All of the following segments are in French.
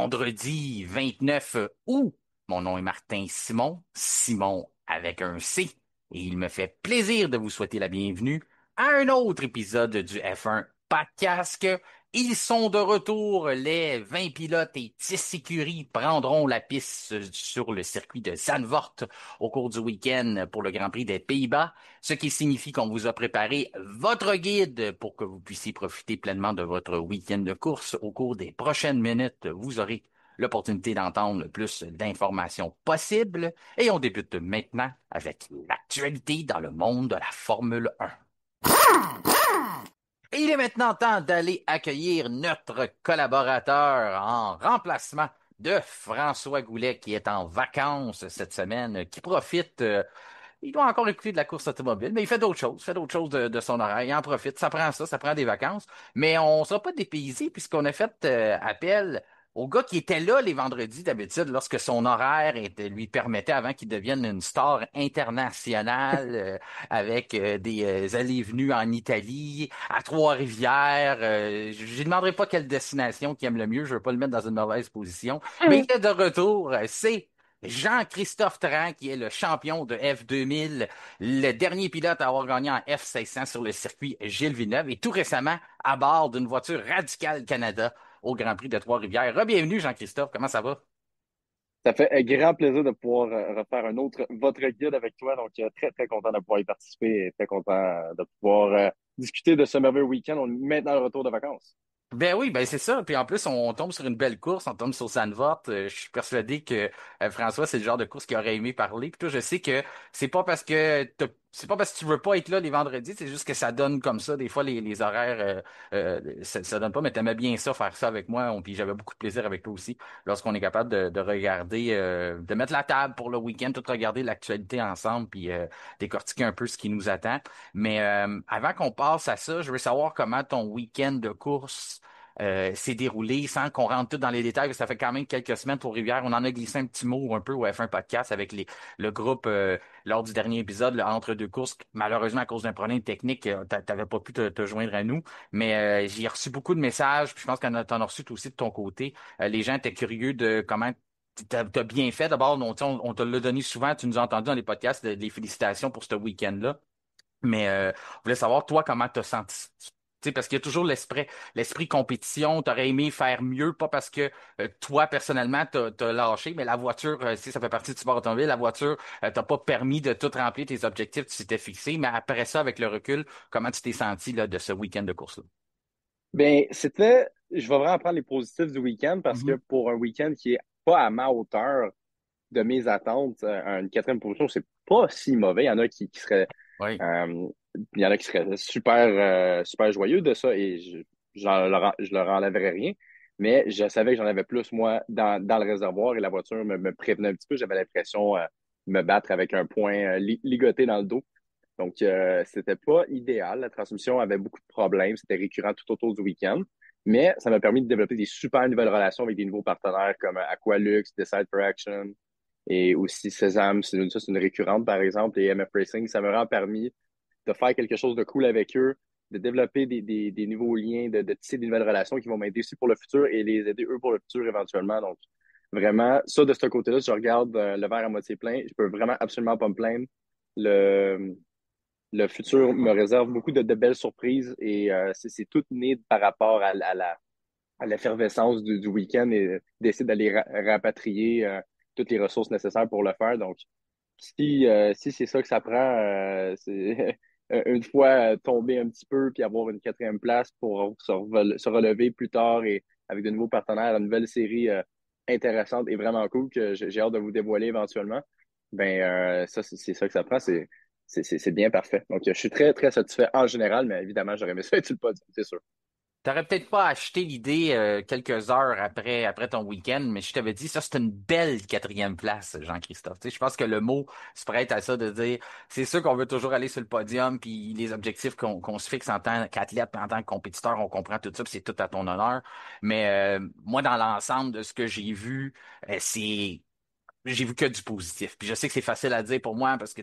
vendredi 29 août. Mon nom est Martin Simon, Simon avec un C, et il me fait plaisir de vous souhaiter la bienvenue à un autre épisode du F1 Podcast. Ils sont de retour, les 20 pilotes et 10 écuries prendront la piste sur le circuit de Zandvoort au cours du week-end pour le Grand Prix des Pays-Bas, ce qui signifie qu'on vous a préparé votre guide pour que vous puissiez profiter pleinement de votre week-end de course. Au cours des prochaines minutes, vous aurez l'opportunité d'entendre le plus d'informations possibles et on débute maintenant avec l'actualité dans le monde de la Formule 1. Et il est maintenant temps d'aller accueillir notre collaborateur en remplacement de François Goulet qui est en vacances cette semaine, qui profite. Il doit encore écouter de la course automobile, mais il fait d'autres choses de son horaire. Il en profite, ça prend des vacances. Mais on ne sera pas dépaysé puisqu'on a fait appel au gars qui était là les vendredis d'habitude lorsque son horaire lui permettait avant qu'il devienne une star internationale avec des allées et venues en Italie, à Trois-Rivières. Je ne demanderai pas quelle destination qui aime le mieux, je ne veux pas le mettre dans une mauvaise position. Mais il est de retour, c'est Jean-Christophe Terran, qui est le champion de F2000, le dernier pilote à avoir gagné en F500 sur le circuit Gilles Villeneuve et tout récemment à bord d'une voiture Radical Canada au Grand Prix de Trois-Rivières. Rebienvenue, Jean-Christophe. Comment ça va? Ça fait un grand plaisir de pouvoir refaire un autre votre guide avec toi. Donc, très, très content de pouvoir y participer et très content de pouvoir discuter de ce merveilleux week-end. On est maintenant de retour de vacances. Ben oui, ben c'est ça. Puis en plus, on tombe sur une belle course, on tombe sur Zandvoort. Je suis persuadé que François, c'est le genre de course qu'il aurait aimé parler. Puis toi, je sais que c'est pas parce que tu veux pas être là les vendredis, c'est juste que ça donne comme ça. Des fois, les horaires, ça donne pas, mais t'aimais bien ça, faire ça avec moi. Puis j'avais beaucoup de plaisir avec toi aussi, lorsqu'on est capable de regarder, de mettre la table pour le week-end, tout regarder l'actualité ensemble, puis décortiquer un peu ce qui nous attend. Mais avant qu'on passe à ça, je veux savoir comment ton week-end de course s'est déroulé sans qu'on rentre tout dans les détails. Ça fait quand même quelques semaines pour Rivière. On en a glissé un petit mot un peu au F1 Podcast avec le groupe lors du dernier épisode, le entre deux courses. Malheureusement, à cause d'un problème technique, t'avais pas pu te joindre à nous. Mais j'ai reçu beaucoup de messages, puis je pense que t'en as reçu toi aussi de ton côté. Les gens étaient curieux de comment t'as bien fait. D'abord, on te l'a donné souvent, tu nous as entendu dans les podcasts, des félicitations pour ce week-end-là. Mais je voulais savoir, toi, comment t'as senti? Tu sais, parce qu'il y a toujours l'esprit compétition. T'aurais aimé faire mieux, pas parce que toi, personnellement, t'as lâché, mais la voiture, si ça fait partie du sport automobile, la voiture t'a pas permis de tout remplir tes objectifs que tu t'étais fixé. Mais après ça, avec le recul, comment tu t'es senti là, de ce week-end de course-là? Bien, je vais vraiment prendre les positifs du week-end parce que pour un week-end qui est pas à ma hauteur de mes attentes, une quatrième position, c'est pas si mauvais. Il y en a qui seraient, Oui. euh, il y en a qui seraient super, super joyeux de ça et je leur enlèverais rien. Mais je savais que j'en avais plus, moi, dans le réservoir et la voiture me prévenait un petit peu. J'avais l'impression de me battre avec un point ligoté dans le dos. Donc, c'était pas idéal. La transmission avait beaucoup de problèmes. C'était récurrent tout autour du week-end. Mais ça m'a permis de développer des super nouvelles relations avec des nouveaux partenaires comme Aqualux, Decide for Action et aussi Sésame. C'est une récurrente, par exemple, et MF Racing. Ça m'a vraiment permis de faire quelque chose de cool avec eux, de développer des nouveaux liens, de tisser des nouvelles relations qui vont m'aider aussi pour le futur et les aider eux pour le futur éventuellement. Donc, vraiment, ça, de ce côté-là, si je regarde le verre à moitié plein, je peux vraiment absolument pas me plaindre. Le, le futur me réserve beaucoup de belles surprises et c'est tout né par rapport à l'effervescence du week-end et d'essayer d'aller rapatrier toutes les ressources nécessaires pour le faire. Donc, si c'est ça que ça prend, c'est une fois tomber un petit peu puis avoir une quatrième place pour se relever plus tard et avec de nouveaux partenaires, une nouvelle série intéressante et vraiment cool que j'ai hâte de vous dévoiler éventuellement. Ben ça, c'est ça que ça prend. C'est bien parfait. Donc, je suis très, très satisfait en général, mais évidemment, j'aurais aimé ça être sur le podium, c'est sûr. T'aurais peut-être pas acheté l'idée quelques heures après ton week-end, mais je t'avais dit, ça, c'est une belle quatrième place, Jean-Christophe. Tu sais, je pense que le mot se prête à ça de dire, c'est sûr qu'on veut toujours aller sur le podium, puis les objectifs qu'on se fixe en tant qu'athlète, puis en tant que compétiteur, on comprend tout ça, puis c'est tout à ton honneur. Mais moi, dans l'ensemble de ce que j'ai vu, j'ai vu que du positif. Puis je sais que c'est facile à dire pour moi parce que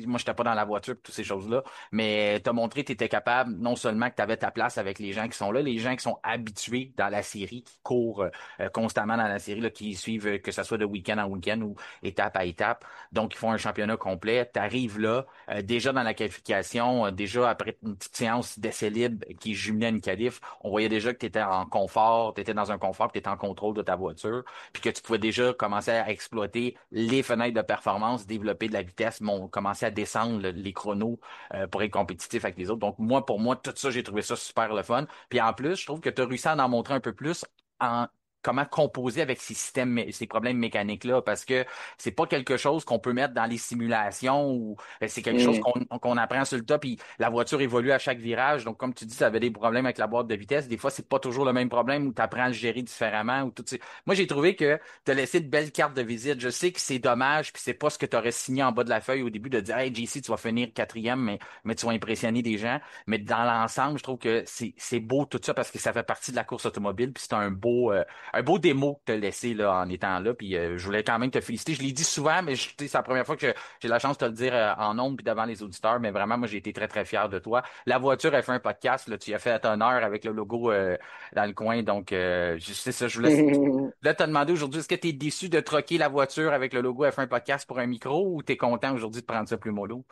moi, j'étais pas dans la voiture, pis toutes ces choses-là, mais t'as montré que t'étais capable, non seulement que t'avais ta place avec les gens qui sont là, les gens qui sont habitués dans la série, qui courent constamment dans la série, là, qui suivent, que ce soit de week-end en week-end ou étape à étape. Donc, ils font un championnat complet. T'arrives là, déjà dans la qualification, déjà après une petite séance d'essai libre qui est jumelée à une qualif, on voyait déjà que t'étais en confort, t'étais dans un confort, que t'étais en contrôle de ta voiture, puis que tu pouvais déjà commencer à exploiter les fenêtres de performance, développer de la vitesse, commencer à descendre les chronos pour être compétitif avec les autres. Donc, moi, pour moi, tout ça, j'ai trouvé ça super le fun. Puis en plus, je trouve que tu as réussi à en montrer un peu plus en comment composer avec ces systèmes, ces problèmes mécaniques-là, parce que c'est pas quelque chose qu'on peut mettre dans les simulations ou c'est quelque chose Hmm. qu'on apprend sur le tas, puis la voiture évolue à chaque virage. Donc, comme tu dis, ça avait des problèmes avec la boîte de vitesse. Des fois, c'est pas toujours le même problème où tu apprends à le gérer différemment. Ou tout, moi, j'ai trouvé que tu as laissé de belles cartes de visite. Je sais que c'est dommage, puis c'est pas ce que tu aurais signé en bas de la feuille au début de dire Hey, JC, tu vas finir quatrième, mais tu vas impressionner des gens. Mais dans l'ensemble, je trouve que c'est beau tout ça parce que ça fait partie de la course automobile, puis c'est un beau démo que tu as laissé là, en étant là. Puis je voulais quand même te féliciter. Je l'ai dit souvent, mais c'est la première fois que j'ai la chance de te le dire en ondes puis devant les auditeurs. Mais vraiment, moi, j'ai été très, très fier de toi. La voiture a fait un podcast. Là, tu y as fait à ton heure avec le logo dans le coin. Donc, je sais ça. Je voulais te demander aujourd'hui, est-ce que tu es déçu de troquer la voiture avec le logo F1 Podcast pour un micro ou tu es content aujourd'hui de prendre ça plus mollo?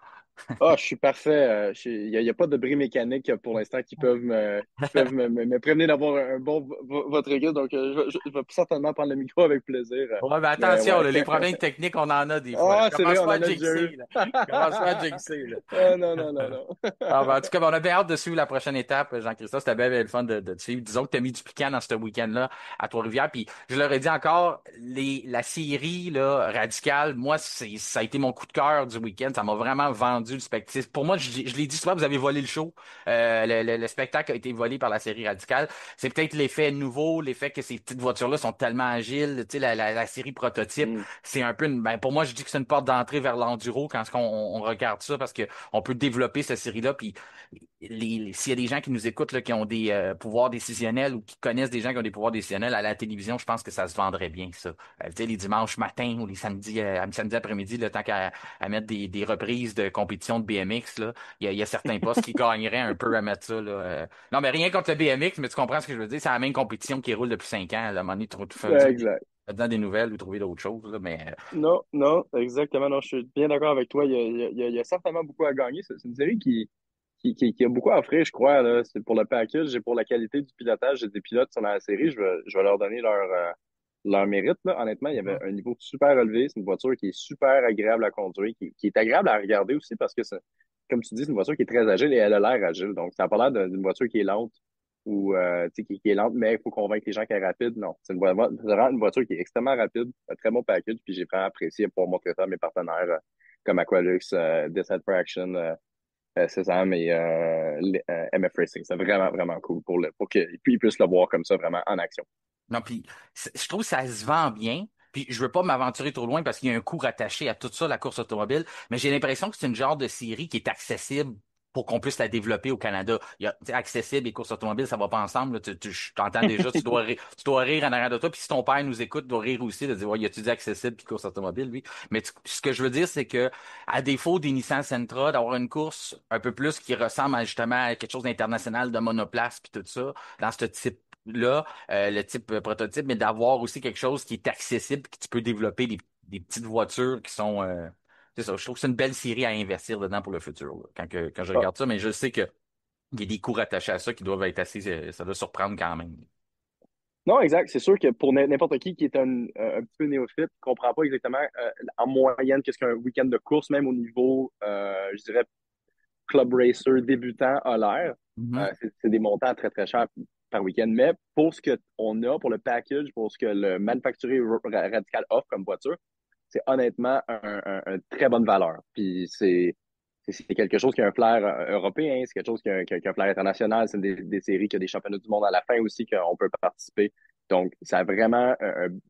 Ah, je suis parfait. Il y a pas de bris mécaniques pour l'instant qui peuvent me prévenir d'avoir un bon votre guide. Donc, je vais certainement prendre le micro avec plaisir. Ouais, mais Mais attention, ouais. là, les problèmes techniques, on en a des fois. Là. Ah, c'est vrai, Commence on pas à en a déjà eu. jinxer, là. Commence pas à jinxer, là. Ah, non, non, non, non. Ah, ben, en tout cas, ben, on a bien hâte de suivre la prochaine étape, Jean-Christophe. C'était bien, bien le fun de te suivre. Disons que tu as mis du piquant dans ce week-end-là à Trois-Rivières. Puis je leur ai dit encore, la série là, radicale, moi, ça a été mon coup de cœur du week-end. Ça m'a vraiment vendu le spectacle. Pour moi, je l'ai dit souvent, vous avez volé le show. Le spectacle a été volé par la série radicale. C'est peut-être l'effet nouveau, l'effet que ces petites voitures-là sont tellement agiles. Tu sais, la série prototype, Hmm. c'est un peu ben, pour moi, je dis que c'est une porte d'entrée vers l'enduro quand on regarde ça parce que on peut développer cette série-là. Puis s'il y a des gens qui nous écoutent là, qui ont des pouvoirs décisionnels ou qui connaissent des gens qui ont des pouvoirs décisionnels à la télévision, je pense que ça se vendrait bien, ça. Tu sais, les dimanches matins ou les samedis après-midi, là, tant qu'à mettre des reprises de compétition de BMX, là, il y a certains postes qui gagneraient un peu à mettre ça. Là, Non, mais rien contre le BMX, mais tu comprends ce que je veux dire. C'est la même compétition qui roule depuis 5 ans. Là, à un moment donné, tu fais Exact. des nouvelles ou trouver d'autres choses. Là, mais Non, non, exactement. Non, je suis bien d'accord avec toi. Il y a certainement beaucoup à gagner. C'est une série qui a beaucoup à offrir, je crois. Là. C'est pour le package et pour la qualité du pilotage des pilotes sur la série. Je vais leur donner leur mérite. Là. Honnêtement, il y avait Mhm. un niveau super élevé. C'est une voiture qui est super agréable à conduire, qui est agréable à regarder aussi parce que, comme tu dis, c'est une voiture qui est très agile et elle a l'air agile. Donc, ça n'a pas l'air d'une voiture qui est lente ou tu sais, qui est lente, mais il faut convaincre les gens qu'elle est rapide. Non, c'est vraiment une voiture qui est extrêmement rapide, un très bon package. Puis j'ai vraiment apprécié pour montrer ça à mes partenaires comme Aqualux, Decide Fraction. Sésame et MF Racing. C'est vraiment, vraiment cool pour qu'ils puissent le voir comme ça vraiment en action. Non, puis je trouve que ça se vend bien. Puis je veux pas m'aventurer trop loin parce qu'il y a un coût rattaché à tout ça, la course automobile, mais j'ai l'impression que c'est une genre de série qui est accessible pour qu'on puisse la développer au Canada. Tu sais, accessible et course automobile, ça va pas ensemble. Là. Je t'entends déjà, tu dois rire en arrière de toi. Puis si ton père nous écoute, il doit rire aussi de dire, ouais, il a-tu dit accessible puis course automobile, lui? Mais ce que je veux dire, c'est que à défaut des Nissan Sentra, d'avoir une course un peu plus qui ressemble à, justement à quelque chose d'international, de monoplace puis tout ça, dans ce type-là, le type prototype, mais d'avoir aussi quelque chose qui est accessible, que tu peux développer des petites voitures qui sont... c'est ça, je trouve que c'est une belle série à investir dedans pour le futur, là, quand je Ah, regarde ça, mais je sais qu'il y a des coûts rattachés à ça qui doivent être assez... ça doit surprendre quand même. non, exact. C'est sûr que pour n'importe qui est un petit peu néophyte, qui comprend pas exactement en moyenne qu'est-ce qu'un week-end de course, même au niveau, je dirais, club racer débutant a l'air. Mhm. C'est des montants très, très chers par week-end. Mais pour ce qu'on a, pour le package, pour ce que le manufacturier radical offre comme voiture, c'est honnêtement une très bonne valeur. Puis c'est quelque chose qui a un flair européen, c'est quelque chose qui a un flair international. C'est des séries qui a des championnats du monde à la fin aussi qu'on peut participer. Donc, ça a vraiment,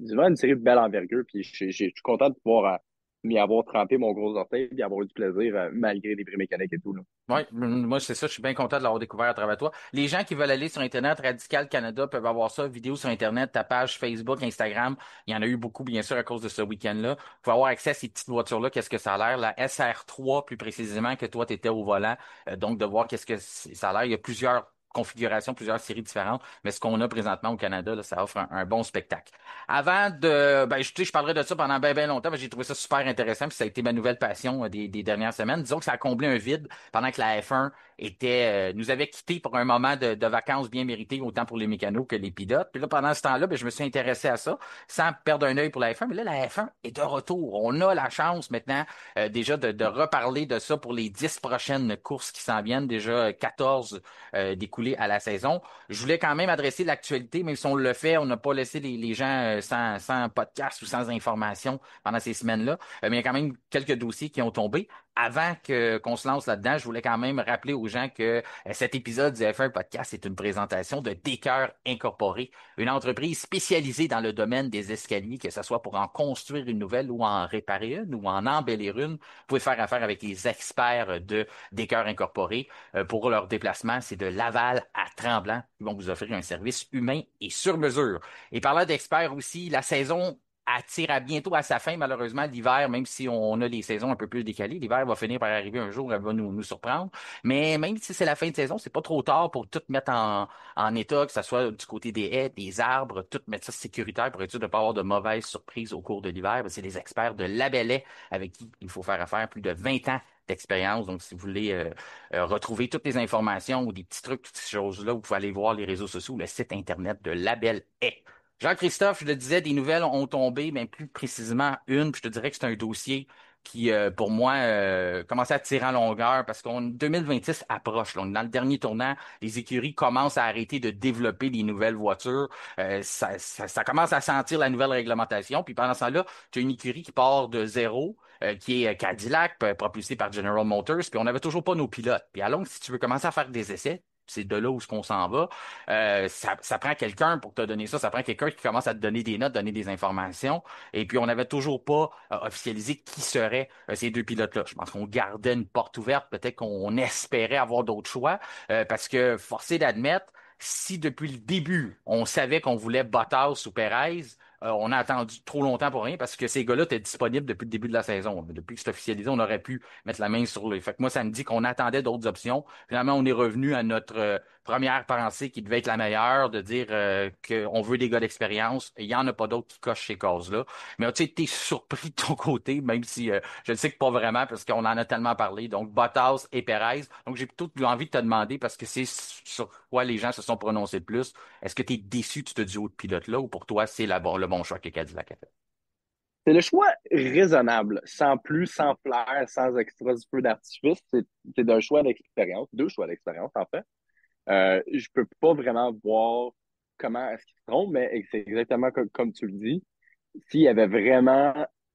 vraiment une série de belle envergure. Puis je suis content de pouvoir m'y avoir trempé mon gros orteil et avoir eu du plaisir malgré les bris mécaniques et tout, là. Oui, moi c'est ça, je suis bien content de l'avoir découvert à travers toi. Les gens qui veulent aller sur Internet, Radical Canada peuvent avoir ça, vidéo sur Internet, ta page Facebook, Instagram. Il y en a eu beaucoup, bien sûr, à cause de ce week-end-là. Vous pouvez avoir accès à ces petites voitures-là, qu'est-ce que ça a l'air, la SR3 plus précisément, que toi, tu étais au volant. Donc, de voir qu'est-ce que ça a l'air. Il y a plusieurs configurations, plusieurs séries différentes, mais ce qu'on a présentement au Canada, là, ça offre un bon spectacle. Avant de, ben, je parlerai de ça pendant bien, bien longtemps, mais j'ai trouvé ça super intéressant, puis ça a été ma nouvelle passion des dernières semaines. Disons que ça a comblé un vide pendant que la F1 nous avait quittés pour un moment de vacances bien méritées, autant pour les mécanos que les pilotes. Puis là, pendant ce temps-là, ben, je me suis intéressé à ça, sans perdre un œil pour la F1. Mais là, la F1 est de retour. On a la chance maintenant déjà de reparler de ça pour les 10 prochaines courses qui s'en viennent, déjà 14 découlées à la saison. Je voulais quand même adresser l'actualité, même si on le fait, on n'a pas laissé les gens sans podcast ou sans information pendant ces semaines-là. Mais il y a quand même quelques dossiers qui ont tombé. Avant qu'on se lance là-dedans, je voulais quand même rappeler aux gens que cet épisode du F1 Podcast est une présentation de Décœur Incorporé, une entreprise spécialisée dans le domaine des escaliers, que ce soit pour en construire une nouvelle ou en réparer une ou en embellir une. Vous pouvez faire affaire avec les experts de Décœur Incorporé. Pour leur déplacement, c'est de Laval à Tremblant. Ils vont vous offrir un service humain et sur mesure. Et parlant d'experts aussi, la saison tire à bientôt à sa fin, malheureusement, l'hiver, même si on a les saisons un peu plus décalées, l'hiver va finir par arriver un jour, elle va nous surprendre. Mais même si c'est la fin de saison, c'est pas trop tard pour tout mettre en état, que ce soit du côté des haies, des arbres, tout mettre ça sécuritaire pour être sûr de ne pas avoir de mauvaises surprises au cours de l'hiver. C'est les experts de Labellet avec qui il faut faire affaire, plus de 20 ans d'expérience. Donc, si vous voulez retrouver toutes les informations ou des petits trucs, toutes ces choses-là, vous pouvez aller voir les réseaux sociaux, le site Internet de Label Est. Jean-Christophe, je le disais, des nouvelles ont tombé, mais plus précisément une, puis je te dirais que c'est un dossier qui, pour moi, commençait à tirer en longueur parce qu'on 2026 approche. Là. On est dans le dernier tournant. Les écuries commencent à arrêter de développer des nouvelles voitures. Ça commence à sentir la nouvelle réglementation. Puis pendant ce temps-là, tu as une écurie qui part de zéro, qui est Cadillac, propulsée par General Motors. Puis on n'avait toujours pas nos pilotes. Puis alors, si tu veux commencer à faire des essais, c'est de là où ce qu'on s'en va. Ça prend quelqu'un pour te donner ça. Ça prend quelqu'un qui commence à te donner des notes, donner des informations. Et puis, on n'avait toujours pas officialisé qui seraient ces deux pilotes-là. Je pense qu'on gardait une porte ouverte. Peut-être qu'on espérait avoir d'autres choix. Parce que, forcé d'admettre, si depuis le début, on savait qu'on voulait Bottas ou Perez, on a attendu trop longtemps pour rien parce que ces gars-là étaient disponibles depuis le début de la saison. Depuis que c'est officialisé, on aurait pu mettre la main sur les. Fait que moi, ça me dit qu'on attendait d'autres options. Finalement, on est revenu à notre première pensée qui devait être la meilleure, de dire qu'on veut des gars d'expérience. Il n'y en a pas d'autres qui cochent ces cases-là. Mais as-tu été surpris de ton côté, même si je le sais que pas vraiment, parce qu'on en a tellement parlé. Donc, Bottas et Perez. Donc, j'ai plutôt envie de te demander, parce que c'est sur quoi les gens se sont prononcés le plus. Est-ce que tu es déçu de ce duo de pilotes-là ou pour toi, c'est le bon choix que Cadillac a fait? C'est le choix raisonnable, sans plus, sans flair, sans extra du feu d'artifice. C'est d'un choix d'expérience, deux choix d'expérience, en fait. Je peux pas vraiment voir comment est-ce qu'ils se trompent, mais c'est exactement comme tu le dis. S'il avait vraiment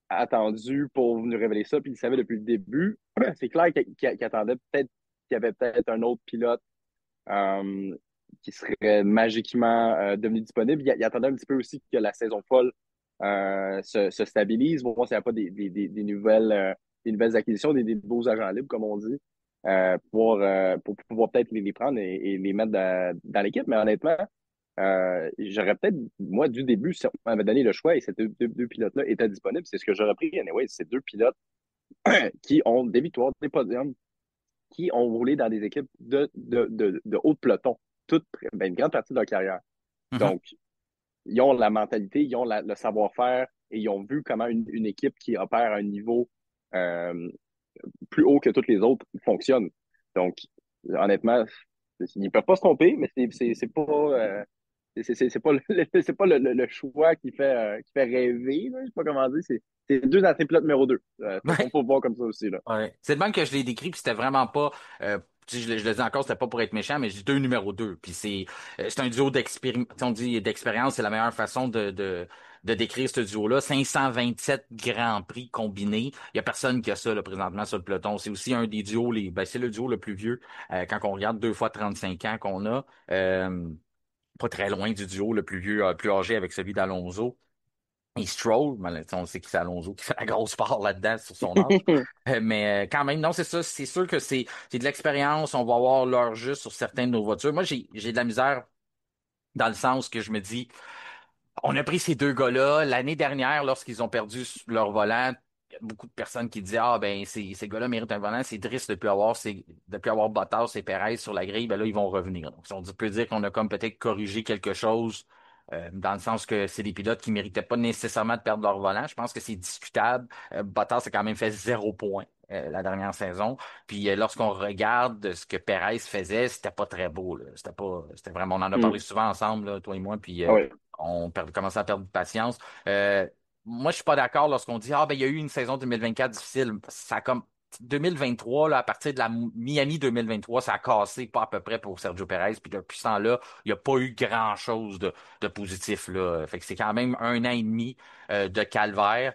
attendu pour nous révéler ça, puis il savait depuis le début, c'est clair qu'il attendait peut-être qu'il y avait peut-être un autre pilote euh, qui serait magiquement devenu disponible. Il attendait un petit peu aussi que la saison folle se stabilise, voir s'il n'y a pas des nouvelles acquisitions, des beaux agents libres, comme on dit, pour pouvoir peut-être les prendre et les mettre dans l'équipe. Mais honnêtement, j'aurais peut-être, moi, du début, si on m'avait donné le choix et ces deux pilotes-là étaient disponibles, c'est ce que j'aurais pris. Anyway, ces deux pilotes qui ont des victoires, des podiums, qui ont roulé dans des équipes de haut de peloton, une grande partie de leur carrière. Mhm. Donc, ils ont la mentalité, ils ont le savoir-faire et ils ont vu comment une équipe qui opère à un niveau euh, plus haut que toutes les autres fonctionne. Donc, honnêtement, ils ne peuvent pas se tromper, mais c'est pas. C'est pas c'est pas le choix qui fait rêver, là, je sais pas comment dire. C'est deux dans tes pilotes numéro deux. On peut voir comme ça aussi, là. Ouais. C'est de même que je l'ai décrit, puis c'était vraiment pas. Tu sais, je le dis encore, c'était pas pour être méchant, mais je dis deux numéro deux. Puis c'est un duo d'expérience. On dit d'expérience, c'est la meilleure façon de décrire ce duo-là. 527 Grands Prix combinés. Il y a personne qui a ça là, présentement sur le peloton. C'est aussi un des duos, c'est le duo le plus vieux quand on regarde 2 fois 35 ans qu'on a. Pas très loin du duo le plus vieux, plus âgé avec celui d'Alonso. Et Stroll, ben, on sait que c'est Alonso qui fait la grosse part là-dedans sur son âge. Mais quand même, non, c'est ça. C'est sûr que c'est de l'expérience. On va avoir l'heure juste sur certaines de nos voitures. Moi, j'ai de la misère dans le sens que je me dis, on a pris ces deux gars-là l'année dernière lorsqu'ils ont perdu leur volant. Il y a beaucoup de personnes qui disaient ah ben ces gars-là méritent un volant, c'est triste depuis avoir Bottas et Perez sur la grille, ben là ils vont revenir. Donc peut dire qu'on a comme peut-être corrigé quelque chose dans le sens que c'est des pilotes qui méritaient pas nécessairement de perdre leur volant. Je pense que c'est discutable. Bottas a quand même fait 0 point la dernière saison. Puis lorsqu'on regarde ce que Perez faisait, c'était pas très beau. Là. C'était vraiment. On en a parlé Hmm. souvent ensemble, là, toi et moi. Puis Ah oui. commençait à perdre de patience. Euh, Moi, je suis pas d'accord lorsqu'on dit ah ben il y a eu une saison 2024 difficile. Ça a comme 2023 là, à partir de la Miami 2023, ça a cassé pas à peu près pour Sergio Perez. Puis depuis ce temps-là, il n'y a pas eu grand-chose de positif là. Fait que c'est quand même un an et demi de calvaire.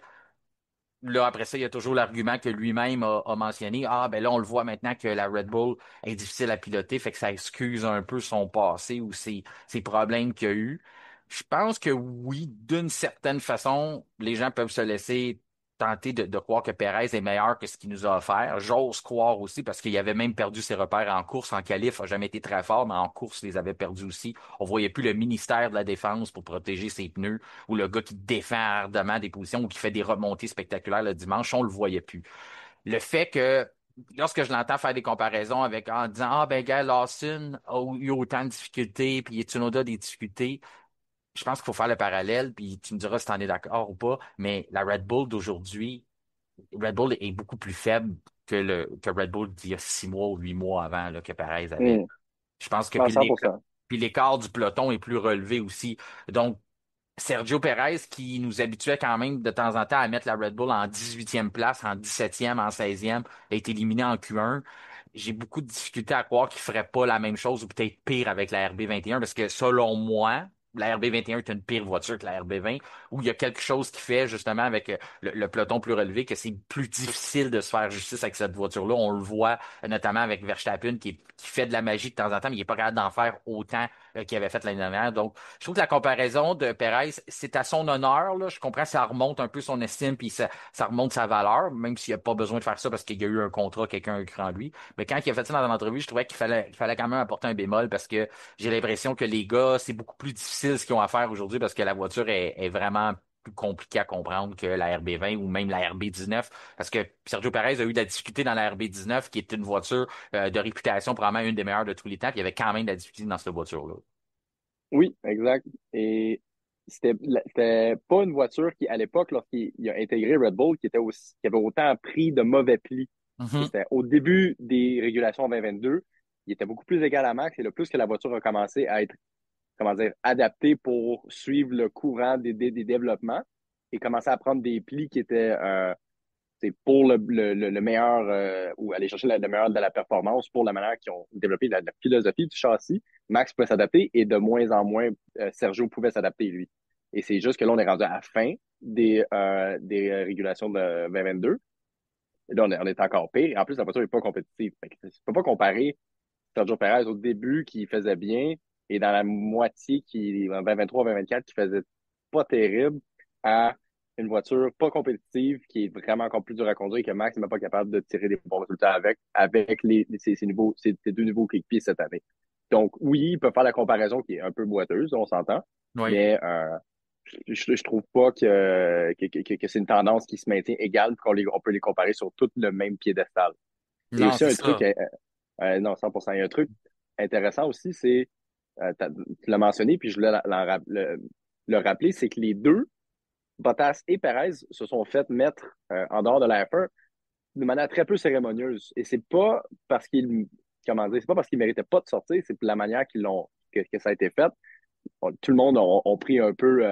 Là, après ça, il y a toujours l'argument que lui-même a mentionné. Ah, ben là, on le voit maintenant que la Red Bull est difficile à piloter, fait que ça excuse un peu son passé ou ses problèmes qu'il y a eu. Je pense que oui, d'une certaine façon, les gens peuvent se laisser tenter de croire que Perez est meilleur que ce qu'il nous a offert. J'ose croire aussi parce qu'il avait même perdu ses repères en course, en qualif, a jamais été très fort, mais en course, il les avait perdus aussi. On voyait plus le ministère de la Défense pour protéger ses pneus ou le gars qui défend ardemment des positions ou qui fait des remontées spectaculaires le dimanche, on le voyait plus. Le fait que lorsque je l'entends faire des comparaisons avec en disant ah ben gars Lawson a eu autant de difficultés puis Tsunoda a des difficultés, je pense qu'il faut faire le parallèle puis tu me diras si tu en es d'accord ou pas, mais la Red Bull d'aujourd'hui, Red Bull est beaucoup plus faible que Red Bull d'il y a 6 mois ou 8 mois avant là, que Perez avait. Hmm. Je pense que Non, 100%. puis l'écart du peloton est plus relevé aussi. Donc Sergio Perez, qui nous habituait quand même de temps en temps à mettre la Red Bull en 18e place, en 17e, en 16e, a été éliminé en Q1. J'ai beaucoup de difficultés à croire qu'il ferait pas la même chose ou peut-être pire avec la RB21 parce que selon moi, la RB21 est une pire voiture que la RB20 où il y a quelque chose qui fait justement avec le peloton plus relevé que c'est plus difficile de se faire justice avec cette voiture-là. On le voit notamment avec Verstappen qui fait de la magie de temps en temps, mais il n'est pas capable d'en faire autant qu'il avait fait l'année dernière. Donc, je trouve que la comparaison de Perez, c'est à son honneur. Là. Je comprends que ça remonte un peu son estime puis ça remonte sa valeur, même s'il n'a pas besoin de faire ça parce qu'il y a eu un contrat, quelqu'un a cru en lui. Mais quand il a fait ça dans une entrevue, je trouvais qu'il fallait quand même apporter un bémol parce que j'ai l'impression que les gars, c'est beaucoup plus difficile ce qu'ils ont à faire aujourd'hui parce que la voiture est vraiment plus compliquée à comprendre que la RB20 ou même la RB19 parce que Sergio Perez a eu de la difficulté dans la RB19 qui est une voiture de réputation probablement une des meilleures de tous les temps puis il y avait quand même de la difficulté dans cette voiture-là. Oui, exact. Et c'était pas une voiture qui, à l'époque, lorsqu'il il a intégré Red Bull, qui avait autant pris de mauvais plis. Et Mhm. c'était au début des régulations 2022, il était beaucoup plus égal à Max. Et le plus que la voiture a commencé à être, comment dire, adaptée pour suivre le courant des développements et commencer à prendre des plis qui étaient c'est pour le meilleur ou aller chercher le meilleur de la performance pour la manière qu'ils ont développé la philosophie du châssis. Max pouvait s'adapter et de moins en moins, Sergio pouvait s'adapter lui. Et c'est juste que là, on est rendu à la fin des régulations de 2022. Et là, on est encore pire. Et en plus, la voiture n'est pas compétitive. Fait que tu ne peux pas comparer Sergio Perez au début qui faisait bien et dans la moitié en 2023-2024 qui faisait pas terrible à une voiture pas compétitive qui est vraiment encore plus dure à conduire et que Max n'est pas capable de tirer des bons résultats avec ces deux nouveaux coéquipiers cette année. Donc, oui, il peut faire la comparaison qui est un peu boiteuse, on s'entend, Oui. mais je trouve pas que c'est une tendance qui se maintient égale on peut les comparer sur tout le même piédestal. Et Non, aussi c'est un truc, ça. non, 100%. Il y a un truc intéressant aussi, c'est, tu l'as mentionné, puis je voulais le rappeler, c'est que les deux, Bottas et Perez, se sont fait mettre en dehors de la F1 de manière très peu cérémonieuse. Et c'est pas parce qu'ils, comment dire, c'est pas parce qu'ils méritaient pas de sortir, c'est la manière que ça a été fait. Tout le monde ont pris un peu,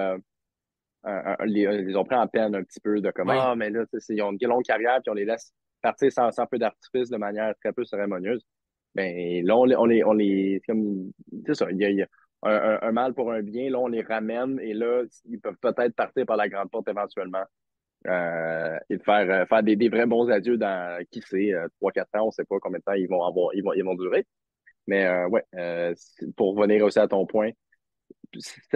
les ont pris en peine un petit peu de comme, Oui. ah, mais là, tu sais, ils ont une longue carrière, puis on les laisse partir sans peu d'artifice de manière très peu cérémonieuse. Ben, là, comme, c'est ça, il y a un mal pour un bien, là, on les ramène, et là, ils peuvent peut-être partir par la grande porte éventuellement, et faire des vrais bons adieux dans, qui sait, 3-4 ans, on sait pas combien de temps ils vont durer. Mais, ouais, pour revenir aussi à ton point,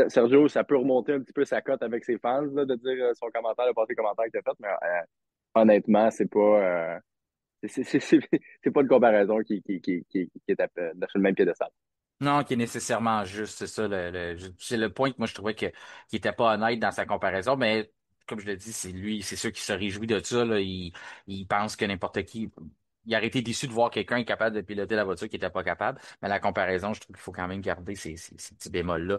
Sergio, ça peut remonter un petit peu sa cote avec ses fans, là, de dire son commentaire, le passé commentaire qu'il a fait, mais honnêtement, c'est pas, c'est pas une comparaison qui est sur le même piédestal. Non, qui est nécessairement juste, c'est ça. C'est le point que moi je trouvais qu'il était pas honnête dans sa comparaison, mais comme je l'ai dit, c'est lui, c'est sûr qui se réjouit de ça. Là. Il pense que n'importe qui. Il aurait été déçu de voir quelqu'un capable de piloter la voiture qui était pas capable. Mais la comparaison, je trouve qu'il faut quand même garder ces petits bémols-là.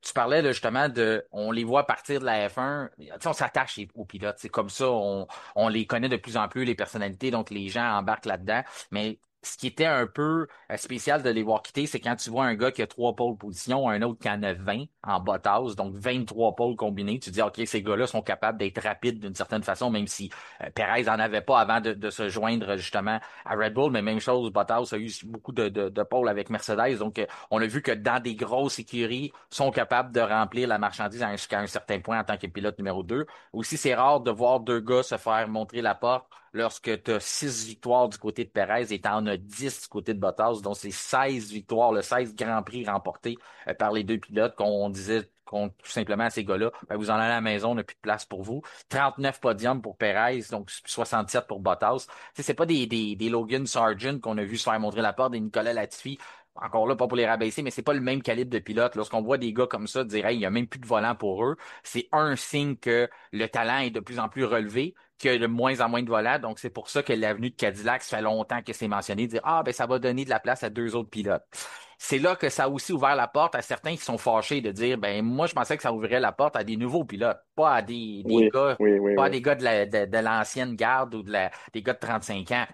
Tu parlais là, justement de on les voit partir de la F1. Tu sais, on s'attache aux pilotes. C'est comme ça, on les connaît de plus en plus, les personnalités, donc les gens embarquent là-dedans. Mais ce qui était un peu spécial de les voir quitter, c'est quand tu vois un gars qui a 3 pôles positions, un autre qui en a 20 en bottas, donc 23 pôles combinés, tu te dis, OK, ces gars-là sont capables d'être rapides d'une certaine façon, même si Perez en avait pas avant de se joindre justement à Red Bull, mais même chose, Bottas a eu beaucoup de pôles avec Mercedes, donc on a vu que dans des grosses écuries, sont capables de remplir la marchandise jusqu'à un certain point en tant que pilote numéro 2. Aussi, c'est rare de voir deux gars se faire montrer la porte lorsque tu as 6 victoires du côté de Perez et tu en as 10 du côté de Bottas. Donc, c'est 16 victoires, le 16 Grand Prix remportés par les deux pilotes qu'on disait tout simplement à ces gars-là, ben, vous en allez à la maison, on n'a plus de place pour vous. 39 podiums pour Perez, donc 67 pour Bottas. Tu sais, c'est pas des Logan Sargent qu'on a vu se faire montrer la porte, des Nicolas Latifi. Encore là, pas pour les rabaisser, mais c'est pas le même calibre de pilote. Lorsqu'on voit des gars comme ça dire, hey, il y a même plus de volant pour eux, c'est un signe que le talent est de plus en plus relevé, qu'il y a de moins en moins de volants. Donc, c'est pour ça que l'avenue de Cadillac, ça fait longtemps que c'est mentionné, dire, ah, ben, ça va donner de la place à deux autres pilotes. C'est là que ça a aussi ouvert la porte à certains qui sont fâchés de dire, ben, moi, je pensais que ça ouvrait la porte à des nouveaux pilotes, pas à des Oui, gars, oui, oui, pas à oui. des gars de l'ancienne garde ou des gars de 35 ans.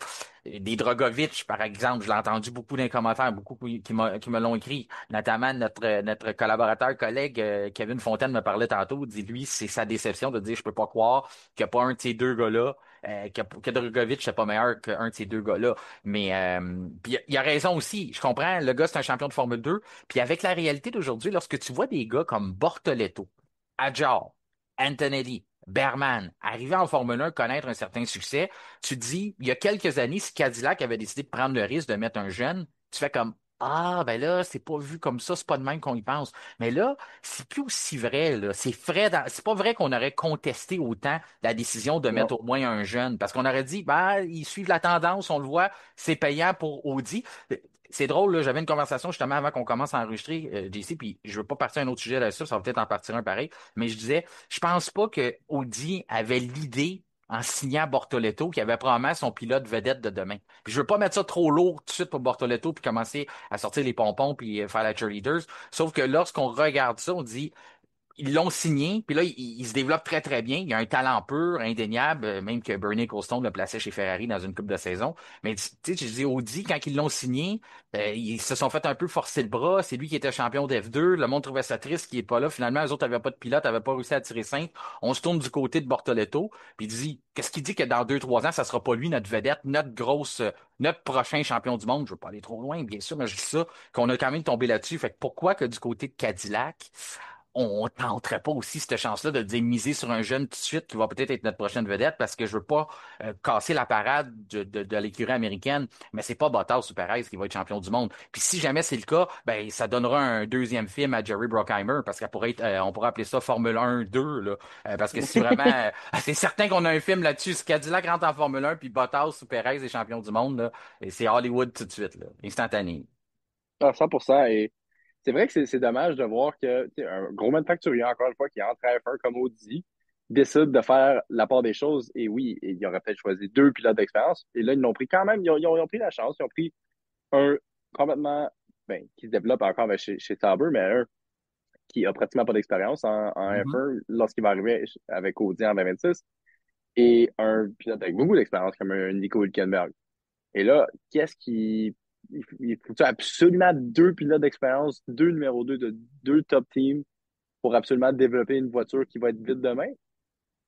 Des Drogovic, par exemple, je l'ai entendu beaucoup dans les commentaires, beaucoup qui me l'ont écrit. Notamment notre collaborateur, collègue Kevin Fontaine me parlait tantôt, dit lui, c'est sa déception de dire je peux pas croire qu'il n'y a pas un de ces deux gars-là, que Drogovic n'est pas meilleur qu'un de ces deux gars-là. Mais puis il a raison aussi. Je comprends, le gars, c'est un champion de Formule 2. Puis avec la réalité d'aujourd'hui, lorsque tu vois des gars comme Bortoleto, Adjar, Antonelli, Berman, arriver en Formule 1, connaître un certain succès, tu te dis, il y a quelques années, si Cadillac avait décidé de prendre le risque de mettre un jeune, tu fais comme, ah, ben là, c'est pas vu comme ça, c'est pas de même qu'on y pense. Mais là, c'est plus aussi vrai, là. C'est pas vrai qu'on aurait contesté autant la décision de Non. mettre au moins un jeune, parce qu'on aurait dit, ben, ils suivent la tendance, on le voit, c'est payant pour Audi. C'est drôle, là, j'avais une conversation justement avant qu'on commence à enregistrer, JC, puis je veux pas partir à un autre sujet là-dessus, ça va peut-être en partir un pareil, mais je disais, je pense pas que Audi avait l'idée en signant Bortoleto, qui avait probablement son pilote vedette de demain. Puis je veux pas mettre ça trop lourd tout de suite pour Bortoleto, puis commencer à sortir les pompons, puis faire la cheerleaders. Sauf que lorsqu'on regarde ça, on dit, ils l'ont signé, puis là, il se développe très, très bien. Il a un talent pur, indéniable, même que Bernie Ecclestone le plaçait chez Ferrari dans une coupe de saison. Mais tu sais, je dis Audi, quand ils l'ont signé, ils se sont fait un peu forcer le bras. C'est lui qui était champion d'F2. Le monde trouvait ça triste qu'il n'est pas là. Finalement, les autres n'avaient pas de pilote, n'avaient pas réussi à tirer 5. On se tourne du côté de Bortoleto, puis il dit, qu'est-ce qu'il dit que dans 2, 3 ans, ça sera pas lui, notre vedette, notre prochain champion du monde. Je veux pas aller trop loin, bien sûr, mais je dis ça, qu'on a quand même tombé là-dessus. Fait que pourquoi que du côté de Cadillac, on tenterait pas aussi cette chance-là de dire miser sur un jeune tout de suite qui va peut-être être notre prochaine vedette parce que je veux pas casser la parade de l'écurie américaine, mais c'est pas Bottas ou Perez qui va être champion du monde. Puis si jamais c'est le cas, ben ça donnera un deuxième film à Jerry Bruckheimer parce qu'elle pourrait être, on pourrait appeler ça Formule 1 2 là, parce que si vraiment, c'est certain qu'on a un film là-dessus. Si Cadillac rentre en Formule 1 puis Bottas ou Perez est champion du monde là, et c'est Hollywood tout de suite là, instantané. À 100%. Et c'est vrai que c'est dommage de voir que tu sais, un gros manufacturier, encore une fois, qui entre à F1 comme Audi, décide de faire la part des choses. Et oui, il aurait peut-être choisi deux pilotes d'expérience. Et là, ils l'ont pris quand même. Ils ont pris la chance. Ils ont pris un complètement, ben, qui se développe encore chez Sauber, mais un qui a pratiquement pas d'expérience en Mhm. F1 lorsqu'il va arriver avec Audi en 2026. Et un pilote avec beaucoup d'expérience comme un Nico Hülkenberg. Et là, qu'est-ce qui. Il faut absolument deux pilotes d'expérience, deux numéro 2 de deux top teams pour absolument développer une voiture qui va être vite demain.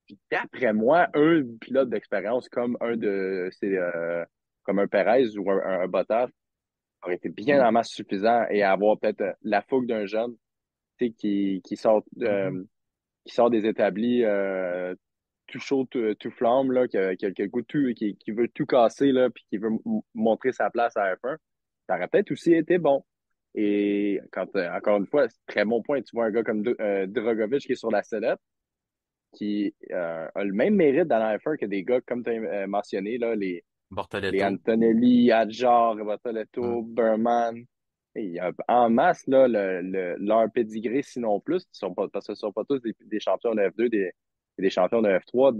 Puis d'après moi, un pilote d'expérience comme un de c'est comme un Perez ou un Bottas aurait été bien en masse suffisant et avoir peut-être la fougue d'un jeune tu sais, Mhm. qui sort des établis tout chaud, tout flamme, là, qui a le goût de tout, qui veut tout casser, là, puis qui veut montrer sa place à F1, ça aurait peut-être aussi été bon. Et encore une fois, c'est très bon point. Tu vois un gars comme Dragovic qui est sur la sellette, qui a le même mérite dans la F1 que des gars, comme tu as mentionné, là, les Bortoletto. Antonelli, Hadjar, Mm. Bortoletto, Berman. Et il y a en masse là, leur pédigré, sinon plus, parce que ce ne sont pas tous des champions de F2, des champions de F3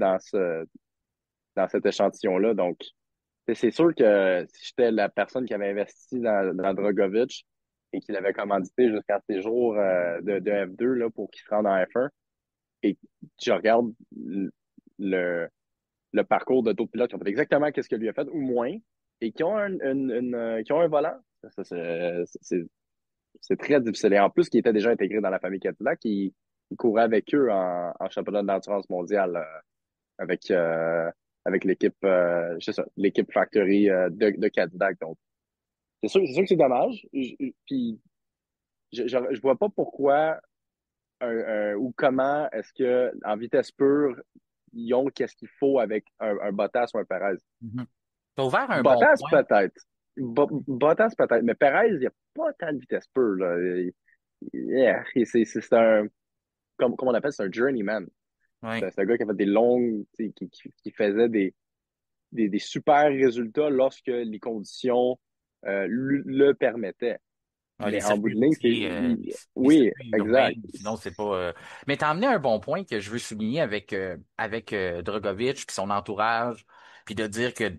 dans cet échantillon-là. Donc, c'est sûr que si j'étais la personne qui avait investi dans Drogovic et qui l'avait commandité jusqu'à ses jours de F2 là, pour qu'il se rende en F1, et je regarde le, le parcours de d'autres pilotes qui ont fait exactement ce que lui a fait, ou moins, et qui ont qui ont un volant, ça, c'est très difficile. Et en plus, qui était déjà intégré dans la famille Cadillac, il courait avec eux en championnat d'endurance mondiale avec, avec l'équipe l'équipe Factory de Cadillac. Donc, c'est sûr que c'est dommage. Puis, je vois pas pourquoi ou comment est-ce que en vitesse pure, ils ont qu'est-ce qu'il faut avec un Bottas ou un Perez. Mhm. T'as ouvert un bon Bottas point. peut-être. Bottas peut-être. Mais Perez, il n'y a pas tant de vitesse pure. Là. Yeah, c'est un, comme on appelle, c'est un journeyman. Oui. C'est un gars qui a fait des longues, tu sais, qui faisait des super résultats lorsque les conditions le permettaient. Ah, les Mais en bout circuits de ligne, routiers, les oui, circuits urbains, exact. sinon c'est pas. Mais t'as amené un bon point que je veux souligner avec Drogovic puis son entourage, puis de dire que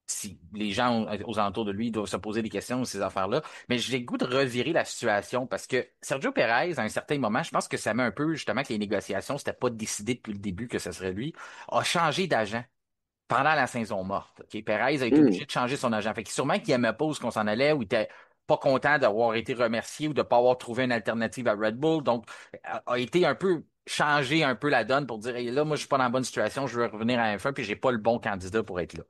si les gens aux alentours de lui doivent se poser des questions sur ces affaires-là. Mais j'ai le goût de revirer la situation parce que Sergio Perez, à un certain moment, je pense que ça met un peu justement que les négociations, c'était pas décidé depuis le début que ce serait lui, a changé d'agent pendant la saison morte. OK? Perez a été Hmm. obligé de changer son agent. Fait que sûrement qu'il aimait pas où qu'on s'en allait, ou il était pas content d'avoir été remercié ou de pas avoir trouvé une alternative à Red Bull. Donc, a été un peu changé un peu la donne pour dire, hey, là, moi, je suis pas dans la bonne situation, je veux revenir à F1, puis j'ai pas le bon candidat pour être là.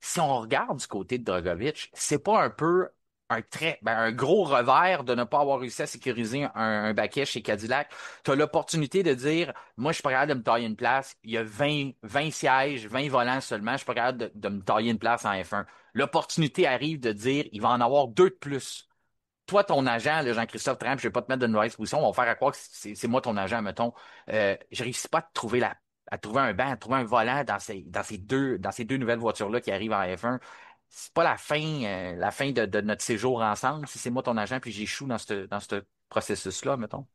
Si on regarde du côté de Dragovic, c'est pas un peu un gros revers de ne pas avoir réussi à sécuriser un baquet chez Cadillac. Tu as l'opportunité de dire, moi, je suis pas capable de me tailler une place. Il y a 20 sièges, 20 volants seulement. Je suis pas capable de me tailler une place en F1. L'opportunité arrive de dire, il va en avoir deux de plus. Toi, ton agent, le Jean-Christophe Tramp, je vais pas te mettre dans une mauvaise position, on va faire à croire que c'est moi ton agent, mettons. Je réussis pas à trouver à trouver un banc, à trouver un volant dans ces deux nouvelles voitures-là qui arrivent en F1. C'est pas la fin de notre séjour ensemble, si c'est moi ton agent, puis j'échoue dans ce processus-là, mettons.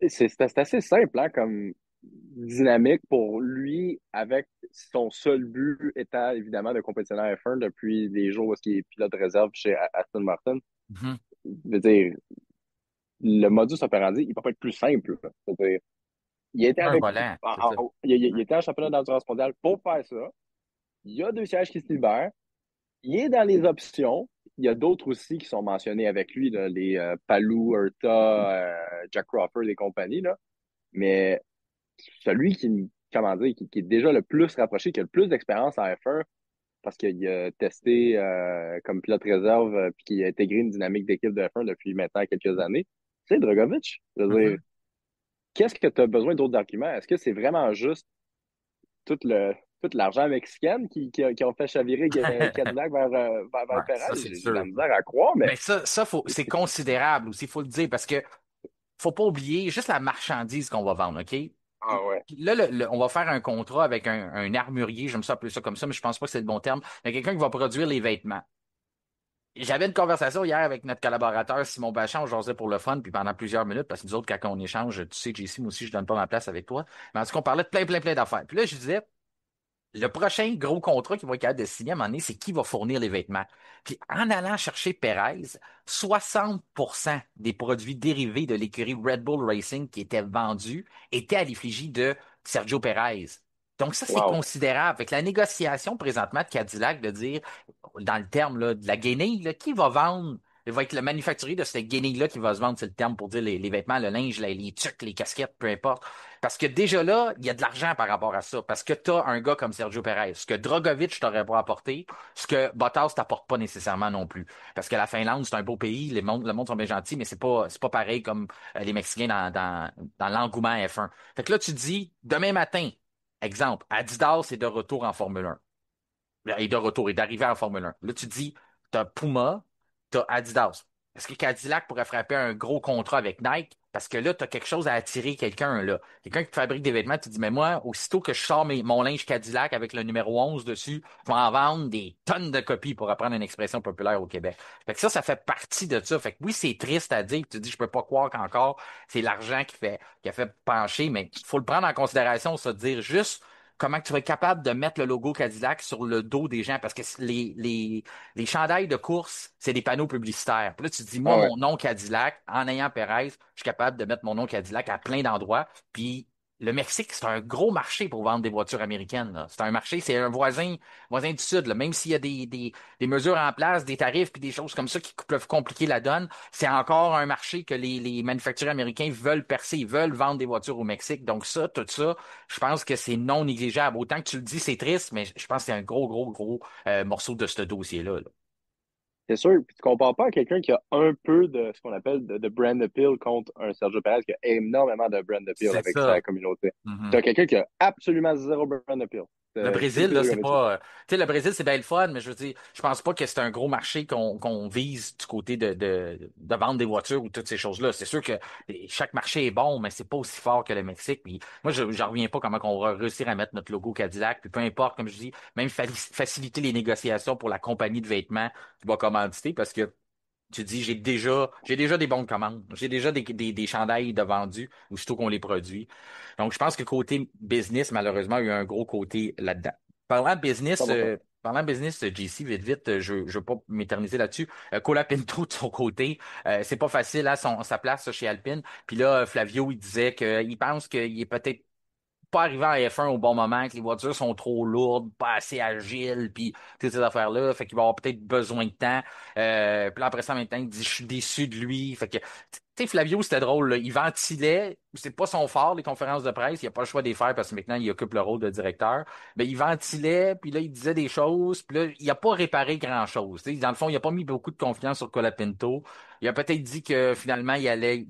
C'est assez simple hein, comme dynamique pour lui, avec son seul but étant évidemment de compétitionner en F1 depuis les jours où il est pilote de réserve chez Aston Martin. Mhm. Je veux dire, le modus operandi, il peut pas être plus simple. Là. C'est-à-dire, il était Un avec, volant, c'est ça. il était en championnat d'endurance mondiale pour faire ça. Il y a deux sièges qui se libèrent. Il est dans les options. Il y a d'autres aussi qui sont mentionnés avec lui, là, les Palou, Hurta, Jack Crawford et compagnie. Là. Mais celui comment dire, qui est déjà le plus rapproché, qui a le plus d'expérience en F1, parce qu'il a testé comme pilote réserve, puis qu'il a intégré une dynamique d'équipe de F1 depuis maintenant quelques années, c'est Dragovic. Je veux dire, Mhm. qu'est-ce que tu as besoin d'autres arguments? Est-ce que c'est vraiment juste tout tout l'argent mexicain qui ont fait chavirer Cadillac Ouais, vers Perez? ça, c'est J'ai de la sûr. misère à croire, mais Mais c'est considérable aussi, il faut le dire, parce que faut pas oublier juste la marchandise qu'on va vendre, OK? ah ouais. Là, on va faire un contrat avec un armurier, j'aime ça appeler ça comme ça, mais je pense pas que c'est le bon terme, mais quelqu'un qui va produire les vêtements. J'avais une conversation hier avec notre collaborateur Simon Bachand, on jasait pour le fun, puis pendant plusieurs minutes, parce que nous autres, quand on échange, tu sais, JC, moi aussi, je donne pas ma place avec toi. Mais en tout cas, on parlait de plein d'affaires. Puis là, je disais, le prochain gros contrat qu'il va être capable de signer à un moment donné, c'est qui va fournir les vêtements. Puis en allant chercher Perez, 60% des produits dérivés de l'écurie Red Bull Racing qui étaient vendus étaient à l'effigie de Sergio Perez. Donc ça, c'est Wow. considérable. Avec la négociation présentement de Cadillac de dire, dans le terme là, de la guenille, là, qui va vendre? Il va être le manufacturier de cette guenille-là qui va se vendre, c'est le terme pour dire les vêtements, le linge, les tucs, les casquettes, peu importe. Parce que déjà là, il y a de l'argent par rapport à ça. Parce que tu as un gars comme Sergio Perez, ce que Drogovic t'aurait pas apporté, ce que Bottas t'apporte pas nécessairement non plus. Parce que la Finlande, c'est un beau pays, le monde sont bien gentils, mais c'est pas pareil comme les Mexicains dans l'engouement F1. Fait que là, tu te dis, demain matin, exemple, Adidas est de retour en Formule 1. Et de retour, et d'arriver en Formule 1. Là, tu te dis, t'as Puma, t'as Adidas. est-ce que Cadillac pourrait frapper un gros contrat avec Nike? Parce que là, tu as quelque chose à attirer quelqu'un, là. Quelqu'un qui te fabrique des vêtements, tu te dis, mais moi, aussitôt que je sors mon linge Cadillac avec le numéro 11 dessus, je vais en vendre des tonnes de copies pour reprendre une expression populaire au Québec. Fait que ça fait partie de ça. Fait que oui, c'est triste à dire. Tu te dis, je peux pas croire qu'encore c'est l'argent qui a fait pencher, mais faut le prendre en considération, se dire juste comment tu vas être capable de mettre le logo Cadillac sur le dos des gens. Parce que les chandails de course, c'est des panneaux publicitaires. Puis là, tu te dis, moi, Ah ouais. mon nom Cadillac, en ayant Perez, je suis capable de mettre mon nom Cadillac à plein d'endroits. Puis le Mexique, c'est un gros marché pour vendre des voitures américaines, là. C'est un marché, c'est un voisin du Sud, là. Même s'il y a des mesures en place, des tarifs, puis des choses comme ça qui peuvent compliquer la donne, c'est encore un marché que les manufacturiers américains veulent percer, ils veulent vendre des voitures au Mexique. Donc ça, tout ça, je pense que c'est non négligeable. Autant que tu le dis, c'est triste, mais je pense que c'est un gros morceau de ce dossier-là, là. C'est sûr. Puis tu compares pas à quelqu'un qui a un peu de ce qu'on appelle de brand appeal contre un Sergio Perez qui a énormément de brand appeal C'est avec sa ça. communauté. Tu Mhm. as quelqu'un qui a absolument zéro brand appeal. Le Je suis Brésil, là, désolé c'est comme ça. pas. Tu sais, le Brésil, c'est bien le fun, mais je veux dire, je pense pas que c'est un gros marché qu'on vise du côté de vendre des voitures ou toutes ces choses-là. C'est sûr que chaque marché est bon, mais c'est pas aussi fort que le Mexique. Puis moi, j'en reviens pas comment on va réussir à mettre notre logo Cadillac. Puis peu importe, comme je dis, même faciliter les négociations pour la compagnie de vêtements qui va commanditer, parce que tu dis, j'ai déjà des bonnes commandes. J'ai déjà des chandails de vendus, aussitôt qu'on les produit. Donc, je pense que côté business, malheureusement, il y a eu un gros côté là-dedans. Parlant de business, 100%. JC, vite, je veux pas m'éterniser là-dessus. Colapinto, de son côté, c'est pas facile à sa place chez Alpine. Puis là, Flavio, il disait qu'il pense qu'il est peut-être pas arrivé en F1 au bon moment, que les voitures sont trop lourdes, pas assez agiles, puis toutes ces affaires-là. Fait qu'il va avoir peut-être besoin de temps. Puis là, après ça, en même temps, il dit, je suis déçu de lui. Fait que, tu sais, Flavio, c'était drôle, là. Il ventilait. C'est pas son fort, les conférences de presse. Il a pas le choix de les faire parce que maintenant, il occupe le rôle de directeur. Mais il ventilait, puis là, il disait des choses, puis là, il a pas réparé grand-chose. Tu sais, dans le fond, il a pas mis beaucoup de confiance sur Colapinto. Il a peut-être dit que finalement, il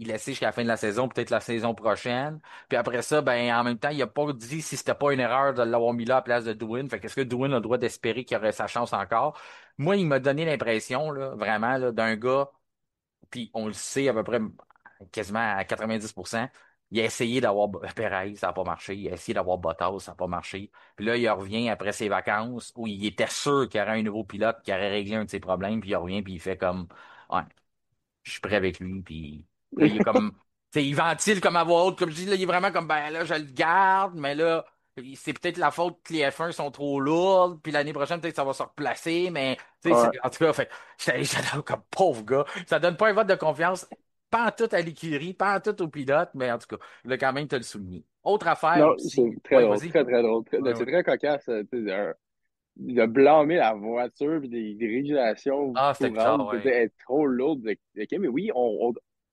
laissait jusqu'à la fin de la saison, peut-être la saison prochaine. Puis après ça, ben en même temps, il a pas dit si c'était pas une erreur de l'avoir mis là à la place de Douin. Fait qu'est-ce que Douin a le droit d'espérer qu'il aurait sa chance encore? Moi, il m'a donné l'impression, là, vraiment, là, d'un gars, puis on le sait à peu près quasiment à 90%. Il a essayé d'avoir Perez, ça n'a pas marché. Il a essayé d'avoir Bottas, ça n'a pas marché. Puis là, il revient après ses vacances où il était sûr qu'il y aurait un nouveau pilote qui aurait réglé un de ses problèmes. Puis il revient, puis il fait comme, ouais, je suis prêt avec lui. Puis là, il est comme, tu sais, il ventile comme à voix haute, comme je dis, là, il est vraiment comme, ben là, je le garde, mais là, c'est peut-être la faute que les F1 sont trop lourdes, puis l'année prochaine, peut-être que ça va se replacer, mais, tu sais, Ouais. en tout cas, fait, j'étais comme pauvre gars. Ça donne pas un vote de confiance, pas en tout à l'écurie, pas en tout au pilote, mais en tout cas, je voulais quand même te le souligner. Autre affaire Non, c'est aussi. très Oui, drôle, vas-y. très, très drôle. Oui, C'est oui. très cocasse. Tu sais, il a blâmé la voiture puis des régulations Ah, c'était bizarre, courantes, de ouais. dire être trop lourde. OK, mais oui,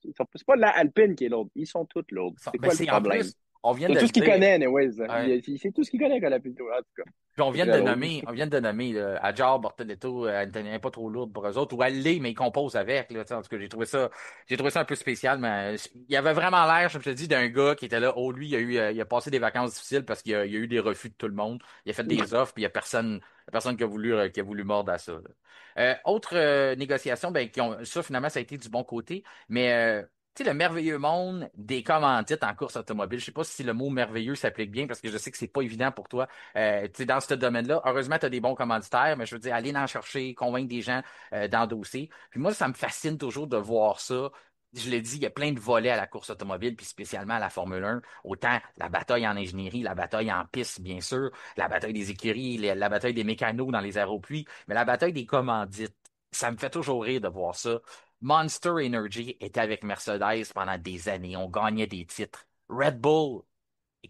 c'est pas la Alpine qui est lourde. Ils sont toutes lourdes. C'est Ben, quoi le c'est en problème? plus, on vient C'est de tout le ce qu'il dire. connaît, anyways. Ouais. C'est tout ce qu'il connaît, Colapinto. En tout cas, Puis c'est très drôle. on vient de nommer Adjar, Bortoletto, Anthony, pas trop lourd pour eux autres, ou Allé, mais ils composent avec. Là, tu sais, en tout cas, j'ai trouvé ça un peu spécial, mais il avait vraiment l'air, comme je te dis, d'un gars qui était là. Oh, lui, il a passé des vacances difficiles parce qu'il y a eu des refus de tout le monde. Il a fait des offres, puis il y a personne qui a voulu mordre à ça, là. Autre négociation, ben, ça, finalement, ça a été du bon côté, mais tu sais, le merveilleux monde des commandites en course automobile. Je sais pas si le mot merveilleux s'applique bien parce que je sais que c'est pas évident pour toi tu sais, dans ce domaine-là. Heureusement, tu as des bons commanditaires, mais je veux dire, aller en chercher, convaincre des gens d'endosser. Puis moi, ça me fascine toujours de voir ça. Je l'ai dit, il y a plein de volets à la course automobile, puis spécialement à la Formule 1. Autant la bataille en ingénierie, la bataille en piste, bien sûr, la bataille des écuries, la bataille des mécanos dans les aéropuits, mais la bataille des commandites. Ça me fait toujours rire de voir ça. Monster Energy était avec Mercedes pendant des années. On gagnait des titres. Red Bull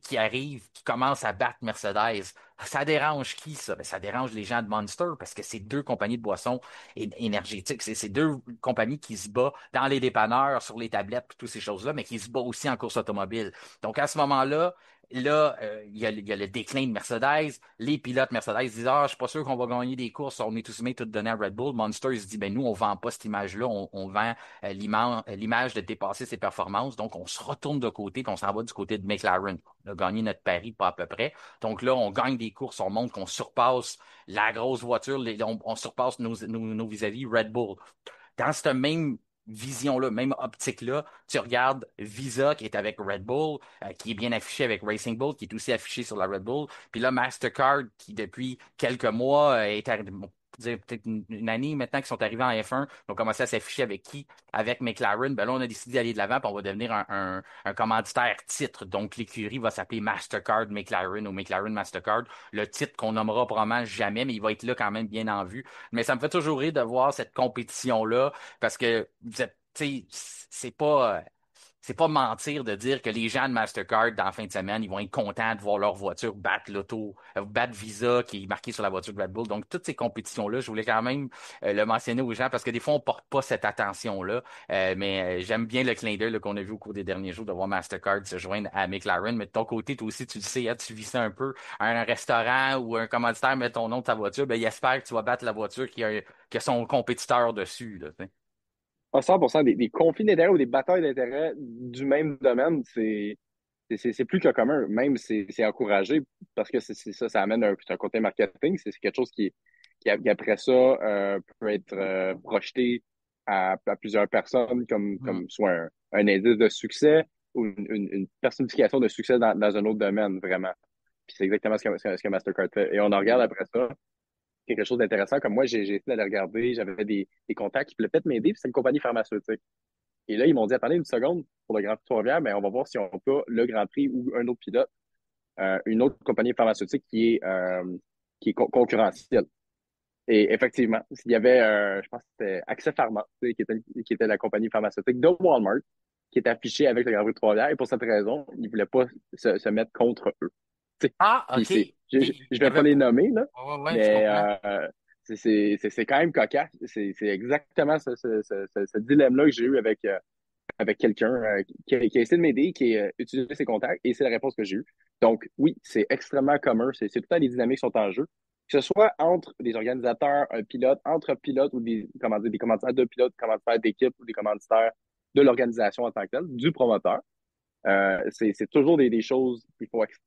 qui arrive, qui commence à battre Mercedes. Ça dérange qui, ça? Ben, ça dérange les gens de Monster parce que c'est deux compagnies de boissons énergétiques. C'est deux compagnies qui se battent dans les dépanneurs, sur les tablettes, puis toutes ces choses-là, mais qui se battent aussi en course automobile. Donc, à ce moment-là, il y a le déclin de Mercedes. Les pilotes Mercedes disent, ah, je suis pas sûr qu'on va gagner des courses. On est tous mis tout donné à Red Bull. Monster, il se dit, ben, nous, on vend pas cette image-là. On vend l'image de dépasser ses performances. Donc, on se retourne de côté, puis on s'en va du côté de McLaren. On a gagné notre pari, pas à peu près. Donc là, on gagne des courses, on montre qu'on surpasse la grosse voiture, on surpasse nos vis-à-vis Red Bull. Dans ce même vision-là, même optique-là. Tu regardes Visa qui est avec Red Bull, qui est bien affiché avec Racing Bull, qui est aussi affiché sur la Red Bull. Puis là, Mastercard, qui depuis quelques mois est arrivé, bon, dire peut-être une année maintenant qu'ils sont arrivés en F1, ils ont commencé à s'afficher avec qui? Avec McLaren. Ben là, on a décidé d'aller de l'avant, puis on va devenir un commanditaire titre. Donc, l'écurie va s'appeler Mastercard McLaren ou McLaren Mastercard. Le titre qu'on nommera probablement jamais, mais il va être là quand même bien en vue. Mais ça me fait toujours rire de voir cette compétition-là parce que vous êtes, tu sais, c'est pas mentir de dire que les gens de Mastercard, dans la fin de semaine, ils vont être contents de voir leur voiture battre l'auto, battre Visa qui est marqué sur la voiture de Red Bull. Donc, toutes ces compétitions-là, je voulais quand même le mentionner aux gens parce que des fois, on porte pas cette attention-là. Mais j'aime bien le clin d'œil là, qu'on a vu au cours des derniers jours de voir Mastercard se joindre à McLaren. Mais de ton côté, toi aussi, tu le sais, hein, tu vis ça un peu. Un restaurant ou un commanditaire met ton nom de ta voiture, ben, il espère que tu vas battre la voiture qui a son compétiteur dessus. Là, tu sais. À 100% des conflits d'intérêts ou des batailles d'intérêts du même domaine, c'est plus que commun. Même c'est encouragé parce que ça, ça amène un côté marketing. C'est quelque chose qui après ça, peut être projeté à plusieurs personnes Hmm. comme soit un indice de succès ou une personnification de succès dans un autre domaine, vraiment. Puis c'est exactement ce que Mastercard fait. Et on en regarde après ça quelque chose d'intéressant. Comme moi, j'ai essayé d'aller regarder, j'avais des contacts qui voulaient peut-être m'aider, puis c'est une compagnie pharmaceutique. Et là, ils m'ont dit, attendez une seconde, pour le Grand Prix de Trois-Rivières, mais on va voir si on peut le Grand Prix ou un autre pilote, une autre compagnie pharmaceutique qui est concurrentielle. Et effectivement, il y avait, je pense que c'était Accès Pharma, tu sais, qui était la compagnie pharmaceutique de Walmart, qui était affichée avec le Grand Prix de Trois-Rivières. Et pour cette raison, ils ne voulaient pas se mettre contre eux. Tu sais, Ah, puis OK. OK. Il je y vais pas avait les pas. nommer, là, Ouais, ouais, ouais, je mais comprends. c'est quand même cocasse. C'est exactement ce dilemme-là que j'ai eu avec quelqu'un qui a essayé de m'aider, qui a utilisé ses contacts, et c'est la réponse que j'ai eue. Donc, oui, c'est extrêmement commun. C'est tout le temps les dynamiques sont en jeu. Que ce soit entre des organisateurs, un pilote, entre pilotes ou des commanditaires de pilotes, des commanditaires d'équipe ou des commanditaires de l'organisation en tant que telle, du promoteur. C'est toujours des choses qu'il faut expliquer.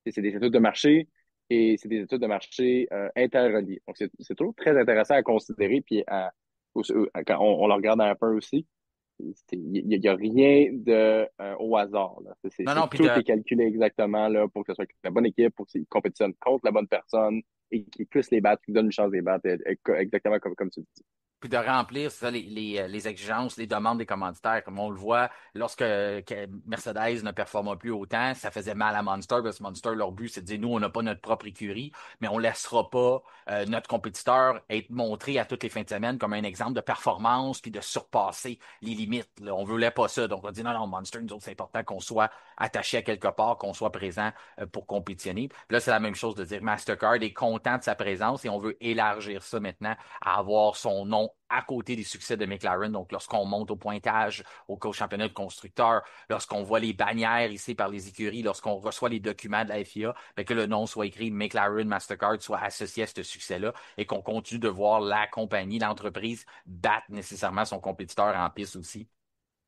C'est des études de marché et c'est des études de marché interreliées. Donc, c'est toujours très intéressant à considérer. Puis, quand on le regarde un peu aussi, il y a rien de au hasard. Là. Non, non, puis Tout de, est calculé exactement là, pour que ce soit la bonne équipe, pour qu'ils compétitionnent contre la bonne personne et qu'ils puissent les battre, qu'ils donnent une chance de les battre, exactement comme tu dis. puis de remplir ça, les exigences, les demandes des commanditaires. Comme on le voit, lorsque Mercedes ne performe plus autant, ça faisait mal à Monster, parce que Monster, leur but, c'est de dire, nous, on n'a pas notre propre écurie, mais on ne laissera pas notre compétiteur être montré à toutes les fins de semaine comme un exemple de performance puis de surpasser les limites. Là. On ne voulait pas ça. Donc, on dit, non, non, Monster, nous autres, c'est important qu'on soit attaché à quelque part, qu'on soit présent pour compétitionner. Puis là, c'est la même chose de dire Mastercard est content de sa présence et on veut élargir ça maintenant à avoir son nom à côté des succès de McLaren. Donc, lorsqu'on monte au pointage au championnat de constructeurs, lorsqu'on voit les bannières ici par les écuries, lorsqu'on reçoit les documents de la FIA, ben que le nom soit écrit McLaren Mastercard soit associé à ce succès-là et qu'on continue de voir la compagnie, l'entreprise battre nécessairement son compétiteur en piste aussi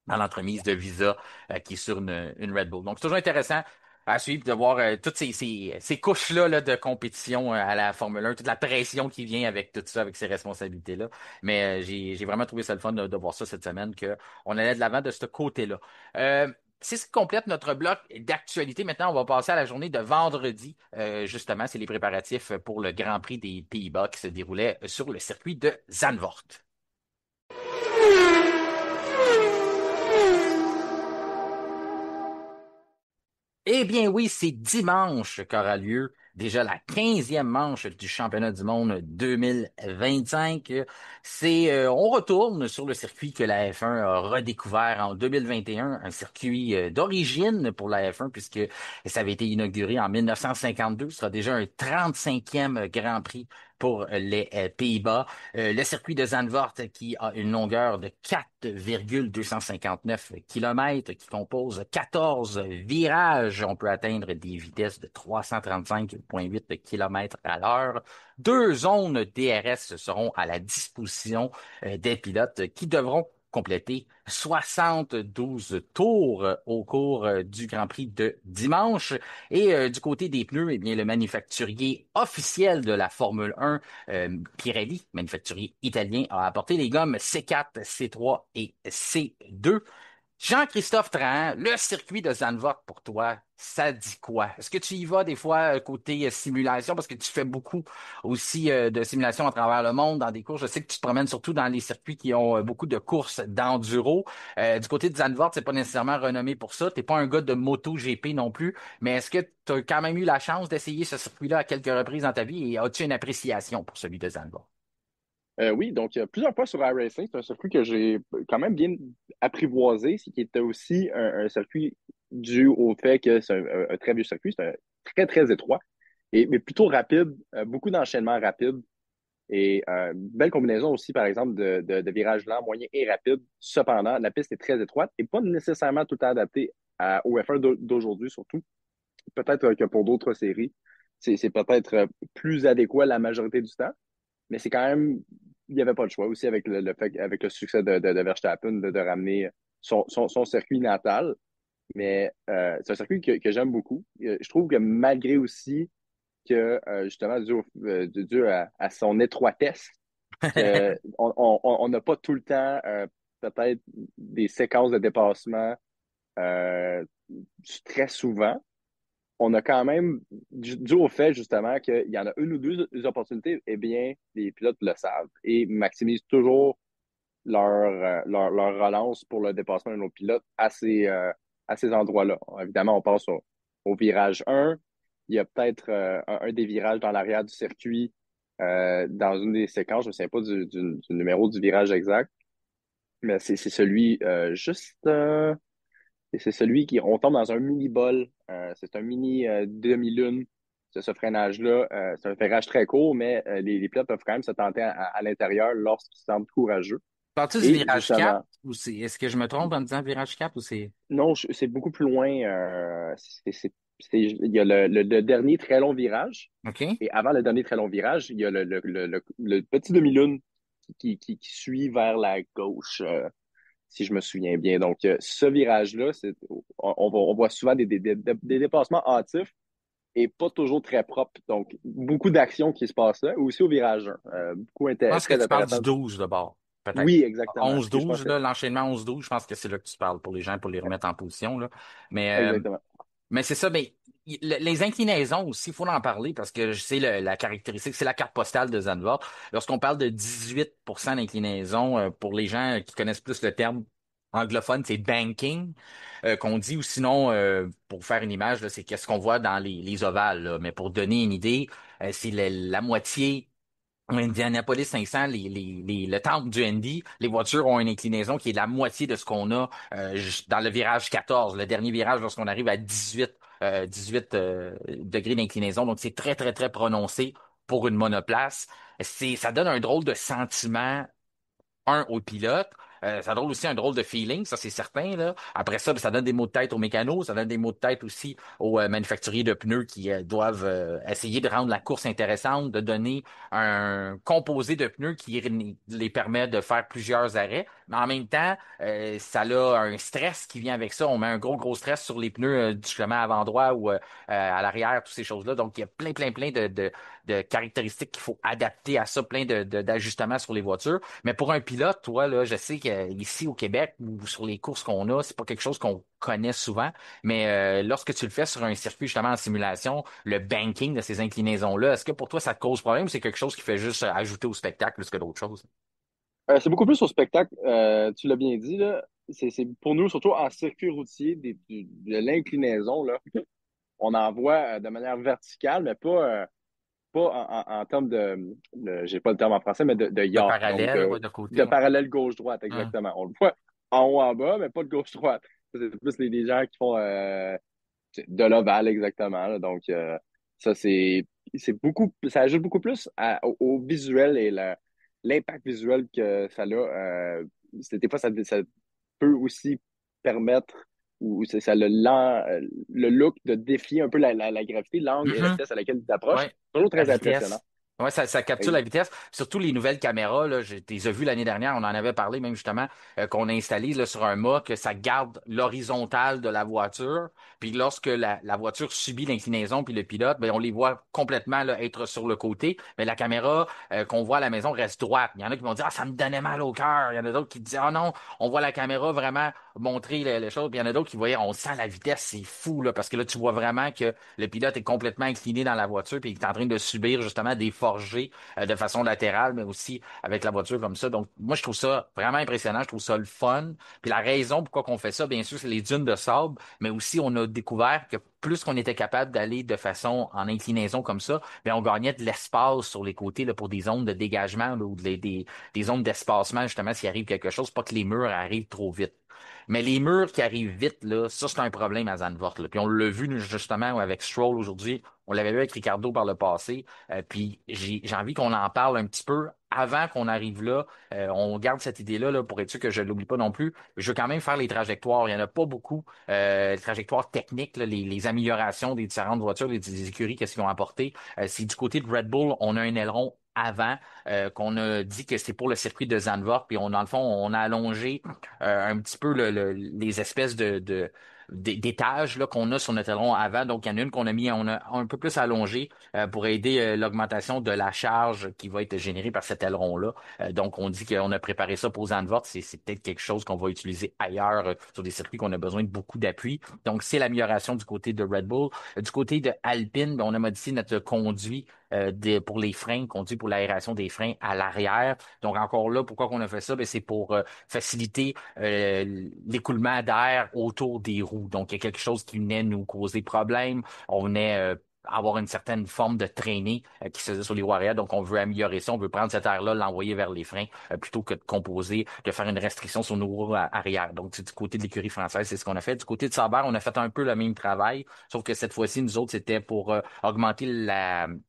dans l'entremise de Visa qui est sur une Red Bull. Donc, c'est toujours intéressant à suivre de voir toutes ces couches-là là, de compétition à la Formule 1, toute la pression qui vient avec tout ça, avec ces responsabilités-là. Mais j'ai vraiment trouvé ça le fun de voir ça cette semaine, qu'on allait de l'avant de ce côté-là. C'est ce qui complète notre bloc d'actualité. Maintenant, on va passer à la journée de vendredi. Justement, c'est les préparatifs pour le Grand Prix des Pays-Bas qui se déroulait sur le circuit de Zandvoort. Eh bien oui, c'est dimanche qu'aura lieu déjà la 15e manche du championnat du monde 2025. On retourne sur le circuit que la F1 a redécouvert en 2021, un circuit d'origine pour la F1 puisque ça avait été inauguré en 1952. Ce sera déjà un 35e Grand Prix pour les Pays-Bas. Le circuit de Zandvoort qui a une longueur de 4,259 km, qui compose 14 virages. On peut atteindre des vitesses de 335,8 km à l'heure. Deux zones DRS seront à la disposition des pilotes qui devront complété 72 tours au cours du Grand Prix de dimanche. Et du côté des pneus, eh bien, le manufacturier officiel de la Formule 1, Pirelli, manufacturier italien, a apporté les gommes C4, C3 et C2. Jean-Christophe Trahan, le circuit de Zandvoort pour toi, ça dit quoi? Est-ce que tu y vas des fois côté simulation parce que tu fais beaucoup aussi de simulation à travers le monde dans des courses? Je sais que tu te promènes surtout dans les circuits qui ont beaucoup de courses d'enduro. Du côté de Zandvoort, c'est pas nécessairement renommé pour ça. T'es pas un gars de MotoGP non plus, mais est-ce que tu as quand même eu la chance d'essayer ce circuit-là à quelques reprises dans ta vie et as-tu une appréciation pour celui de Zandvoort? Oui, donc plusieurs fois sur iRacing, c'est un circuit que j'ai quand même bien apprivoisé, c'est qui était aussi un circuit dû au fait que c'est un très vieux circuit, c'est un très, très étroit, mais plutôt rapide, beaucoup d'enchaînements rapides et belle combinaison aussi, par exemple, de virages lents, moyens et rapides. Cependant, la piste est très étroite et pas nécessairement tout le temps adaptée au F1 d'aujourd'hui, surtout. Peut-être que pour d'autres séries, c'est peut-être plus adéquat la majorité du temps. Mais c'est quand même, il n'y avait pas le choix aussi avec le fait, avec le succès de Verstappen de ramener son circuit natal. Mais c'est un circuit que j'aime beaucoup. Je trouve que malgré aussi que, justement, dû à son étroitesse, on n'a pas tout le temps, peut-être, des séquences de dépassement euh, très souvent on a quand même, dû au fait justement qu'il y en a une ou deux opportunités, eh bien, les pilotes le savent et maximisent toujours leur relance pour le dépassement de nos pilotes à ces endroits-là. Évidemment, on passe au virage 1. Il y a peut-être un des virages dans l'arrière du circuit dans une des séquences, je ne sais pas du numéro du virage exact, mais c'est celui c'est celui qui, on tombe dans un mini-bol. C'est un mini demi-lune, ce freinage-là. C'est un freinage très court, mais les pilotes peuvent quand même se tenter à l'intérieur lorsqu'ils se sentent courageux. Parles-tu du Et virage 4 justement, ou est-ce que je me trompe en disant virage 4 ou c'est. non, c'est beaucoup plus loin. Il y a le dernier très long virage. OK? Et avant le dernier très long virage, il y a le petit demi-lune qui suit vers la gauche. Si je me souviens bien. Donc, ce virage-là, on voit souvent des dépassements hâtifs et pas toujours très propres. Donc, beaucoup d'actions qui se passent là, aussi au virage 1. Je pense que Très tu parles du intéressant. 12 d'abord, peut-être. Oui, exactement. Je pense 11-12, que là, l'enchaînement 11-12, je pense que c'est là que tu parles pour les gens, pour les remettre en position, là. Mais, euh, exactement. mais c'est ça, mais les inclinaisons aussi, il faut en parler parce que je sais la caractéristique, c'est la carte postale de Zandvoort. Lorsqu'on parle de 18% d'inclinaison, pour les gens qui connaissent plus le terme anglophone, c'est banking, qu'on dit, ou sinon, pour faire une image, là, c'est qu'est-ce qu'on voit dans les ovales, là. Mais pour donner une idée, c'est la moitié. Indianapolis 500, le temple du Indy, les voitures ont une inclinaison qui est la moitié de ce qu'on a dans le virage 14, le dernier virage lorsqu'on arrive à 18 degrés d'inclinaison. Donc, c'est très, très, très prononcé pour une monoplace. Ça donne un drôle de sentiment au pilote. Ça donne aussi un drôle de feeling, ça c'est certain, là. Après ça, ben, ça donne des mots de tête aux mécanos, ça donne des mots de tête aussi aux manufacturiers de pneus qui doivent essayer de rendre la course intéressante, de donner un composé de pneus qui les permet de faire plusieurs arrêts. Mais en même temps, ça a un stress qui vient avec ça. On met un gros, gros stress sur les pneus du chemin avant droit ou à l'arrière, toutes ces choses-là. Donc, il y a plein, plein, plein de caractéristiques qu'il faut adapter à ça, plein d'ajustements sur les voitures. Mais pour un pilote, toi, là, je sais qu'ici au Québec ou sur les courses qu'on a, c'est pas quelque chose qu'on connaît souvent. Mais lorsque tu le fais sur un circuit justement en simulation, le banking de ces inclinaisons-là, est-ce que pour toi ça te cause problème ou c'est quelque chose qui fait juste ajouter au spectacle plus que d'autres choses? C'est beaucoup plus au spectacle, tu l'as bien dit, là. C'est pour nous, surtout en circuit routier, de l'inclinaison, là. On en voit de manière verticale, mais pas en termes j'ai pas le terme en français, mais de De yacht, donc parallèle, ouais, de côté, de ouais. parallèle gauche-droite, Hum. exactement. On le voit en haut, en bas, mais pas de gauche-droite. C'est plus les gens qui font de l'ovale, exactement. Là. Donc, ça, c'est beaucoup, ça ajoute beaucoup plus au visuel et l'impact visuel que ça a. Des fois, ça peut aussi permettre, ou ça le look de défier un peu la gravité, l'angle et la Mhm. vitesse à laquelle il t'approche. Ouais, Toujours la très impressionnant. vitesse. Ouais, ça capture la vitesse. Surtout les nouvelles caméras, là, je les ai vues l'année dernière, on en avait parlé même justement, qu'on a installé là, sur un mât, que ça garde l'horizontale de la voiture. Puis lorsque la voiture subit l'inclinaison, puis le pilote, ben, on les voit complètement là, être sur le côté. Mais la caméra qu'on voit à la maison reste droite. Il y en a qui vont dire, ah, ça me donnait mal au cœur. Il y en a d'autres qui disent, ah non, on voit la caméra vraiment montrer les choses. Puis il y en a d'autres qui voyaient, on sent la vitesse, c'est fou, là, parce que là, tu vois vraiment que le pilote est complètement incliné dans la voiture, puis il est en train de subir justement des forgés de façon latérale, mais aussi avec la voiture comme ça. Donc, moi, je trouve ça vraiment impressionnant. Je trouve ça le fun. Puis la raison pourquoi on fait ça, bien sûr, c'est les dunes de sable, mais aussi on a découvert que plus qu'on était capable d'aller de façon en inclinaison comme ça, bien, on gagnait de l'espace sur les côtés là, pour des zones de dégagement là, ou des zones d'espacement, justement, s'il arrive quelque chose, pas que les murs arrivent trop vite. Mais les murs qui arrivent vite, là, ça, c'est un problème à Zandvoort, là. Puis on l'a vu justement avec Stroll aujourd'hui. On l'avait vu avec Ricardo par le passé. Puis j'ai envie qu'on en parle un petit peu avant qu'on arrive là. On garde cette idée-là là, pour être sûr que je ne l'oublie pas non plus. Je veux quand même faire les trajectoires. Il n'y en a pas beaucoup. Les trajectoires techniques, là, les améliorations des différentes voitures, des écuries, qu'est-ce qu'ils ont apporté. C'est du côté de Red Bull, on a un aileron avant qu'on a dit que c'est pour le circuit de Zandvoort. Puis dans le fond, on a allongé un petit peu les espèces d'étages là qu'on a sur notre aileron avant. Donc, il y en a une qu'on a mis on a un peu plus allongée pour aider l'augmentation de la charge qui va être générée par cet aileron-là. Donc, on dit qu'on a préparé ça pour Zandvoort. C'est peut-être quelque chose qu'on va utiliser ailleurs sur des circuits qu'on a besoin de beaucoup d'appui. Donc, c'est l'amélioration du côté de Red Bull. Du côté de Alpine, ben, on a modifié notre conduit pour les freins, conduit pour l'aération des freins à l'arrière. Donc, encore là, pourquoi qu'on a fait ça? Ben, c'est pour faciliter l'écoulement d'air autour des roues. Donc, il y a quelque chose qui venait nous causer problème. On venait avoir une certaine forme de traînée qui se faisait sur les roues arrière. Donc, on veut améliorer ça. On veut prendre cet air-là, l'envoyer vers les freins plutôt que de composer, de faire une restriction sur nos roues arrière. Donc, du côté de l'écurie française, c'est ce qu'on a fait. Du côté de Sauber, on a fait un peu le même travail, sauf que cette fois-ci, nous autres, c'était pour augmenter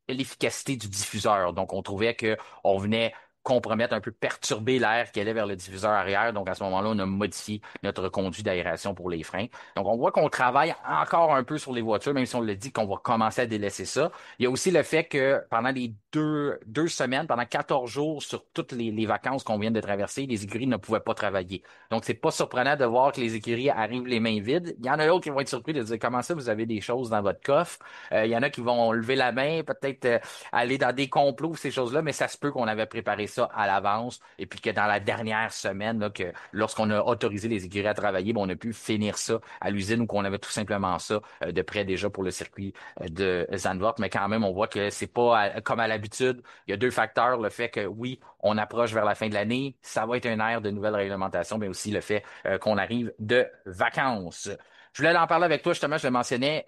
l'efficacité du diffuseur. Donc, on trouvait que on venait compromettre, un peu perturber l'air qui allait vers le diffuseur arrière. Donc, à ce moment-là, on a modifié notre conduit d'aération pour les freins. Donc, on voit qu'on travaille encore un peu sur les voitures, même si on le dit qu'on va commencer à délaisser ça. Il y a aussi le fait que pendant les deux semaines, pendant 14 jours, sur toutes les vacances qu'on vient de traverser, les écuries ne pouvaient pas travailler. Donc, c'est pas surprenant de voir que les écuries arrivent les mains vides. Il y en a d'autres qui vont être surpris de dire comment ça, vous avez des choses dans votre coffre. Il y en a qui vont lever la main, peut-être aller dans des complots, ces choses-là, mais ça se peut qu'on avait préparé ça à l'avance et puis que dans la dernière semaine, là, que lorsqu'on a autorisé les écuries à travailler, ben, on a pu finir ça à l'usine ou qu'on avait tout simplement ça de près déjà pour le circuit de Zandvoort. Mais quand même, on voit que c'est pas comme à l'habitude. Il y a deux facteurs. Le fait que oui, on approche vers la fin de l'année, ça va être un air de nouvelles réglementations, mais aussi le fait qu'on arrive de vacances. Je voulais en parler avec toi, justement, je le mentionnais.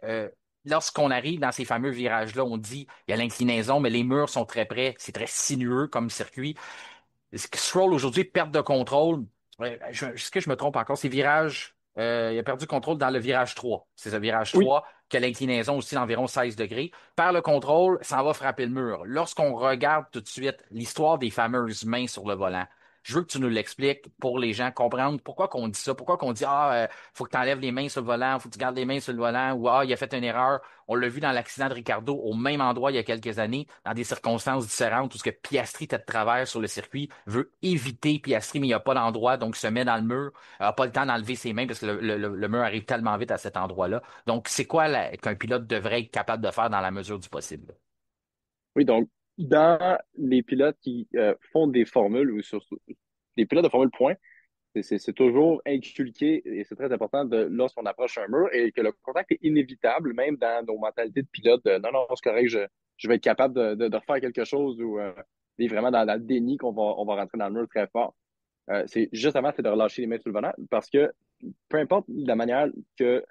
Lorsqu'on arrive dans ces fameux virages-là, on dit il y a l'inclinaison, mais les murs sont très près, c'est très sinueux comme circuit. Stroll aujourd'hui, perte de contrôle. Est-ce que je me trompe encore? C'est virage. Il a perdu contrôle dans le virage 3. C'est ce virage Oui, 3 qui a l'inclinaison aussi d'environ 16 degrés. Perd le contrôle, s'en va frapper le mur. Lorsqu'on regarde tout de suite l'histoire des fameuses mains sur le volant, je veux que tu nous l'expliques pour les gens comprendre pourquoi qu'on dit ça, pourquoi qu'on dit faut que tu enlèves les mains sur le volant, faut que tu gardes les mains sur le volant ou il a fait une erreur. On l'a vu dans l'accident de Ricardo au même endroit il y a quelques années, dans des circonstances différentes, où ce que Piastri était de travers sur le circuit, veut éviter Piastri, mais il n'y a pas d'endroit, donc se met dans le mur, n'a pas le temps d'enlever ses mains parce que le mur arrive tellement vite à cet endroit-là. Donc, c'est quoi qu'un pilote devrait être capable de faire dans la mesure du possible? oui, donc dans les pilotes qui font des formules ou sur les pilotes de formule point, c'est toujours inculqué et c'est très important lorsqu'on approche un mur et que le contact est inévitable, même dans nos mentalités de pilote, de non, non, c'est correct, je vais être capable de refaire quelque chose ou et vraiment dans le déni on va rentrer dans le mur très fort. C'est justement c'est de relâcher les mains sur le volant parce que peu importe la manière que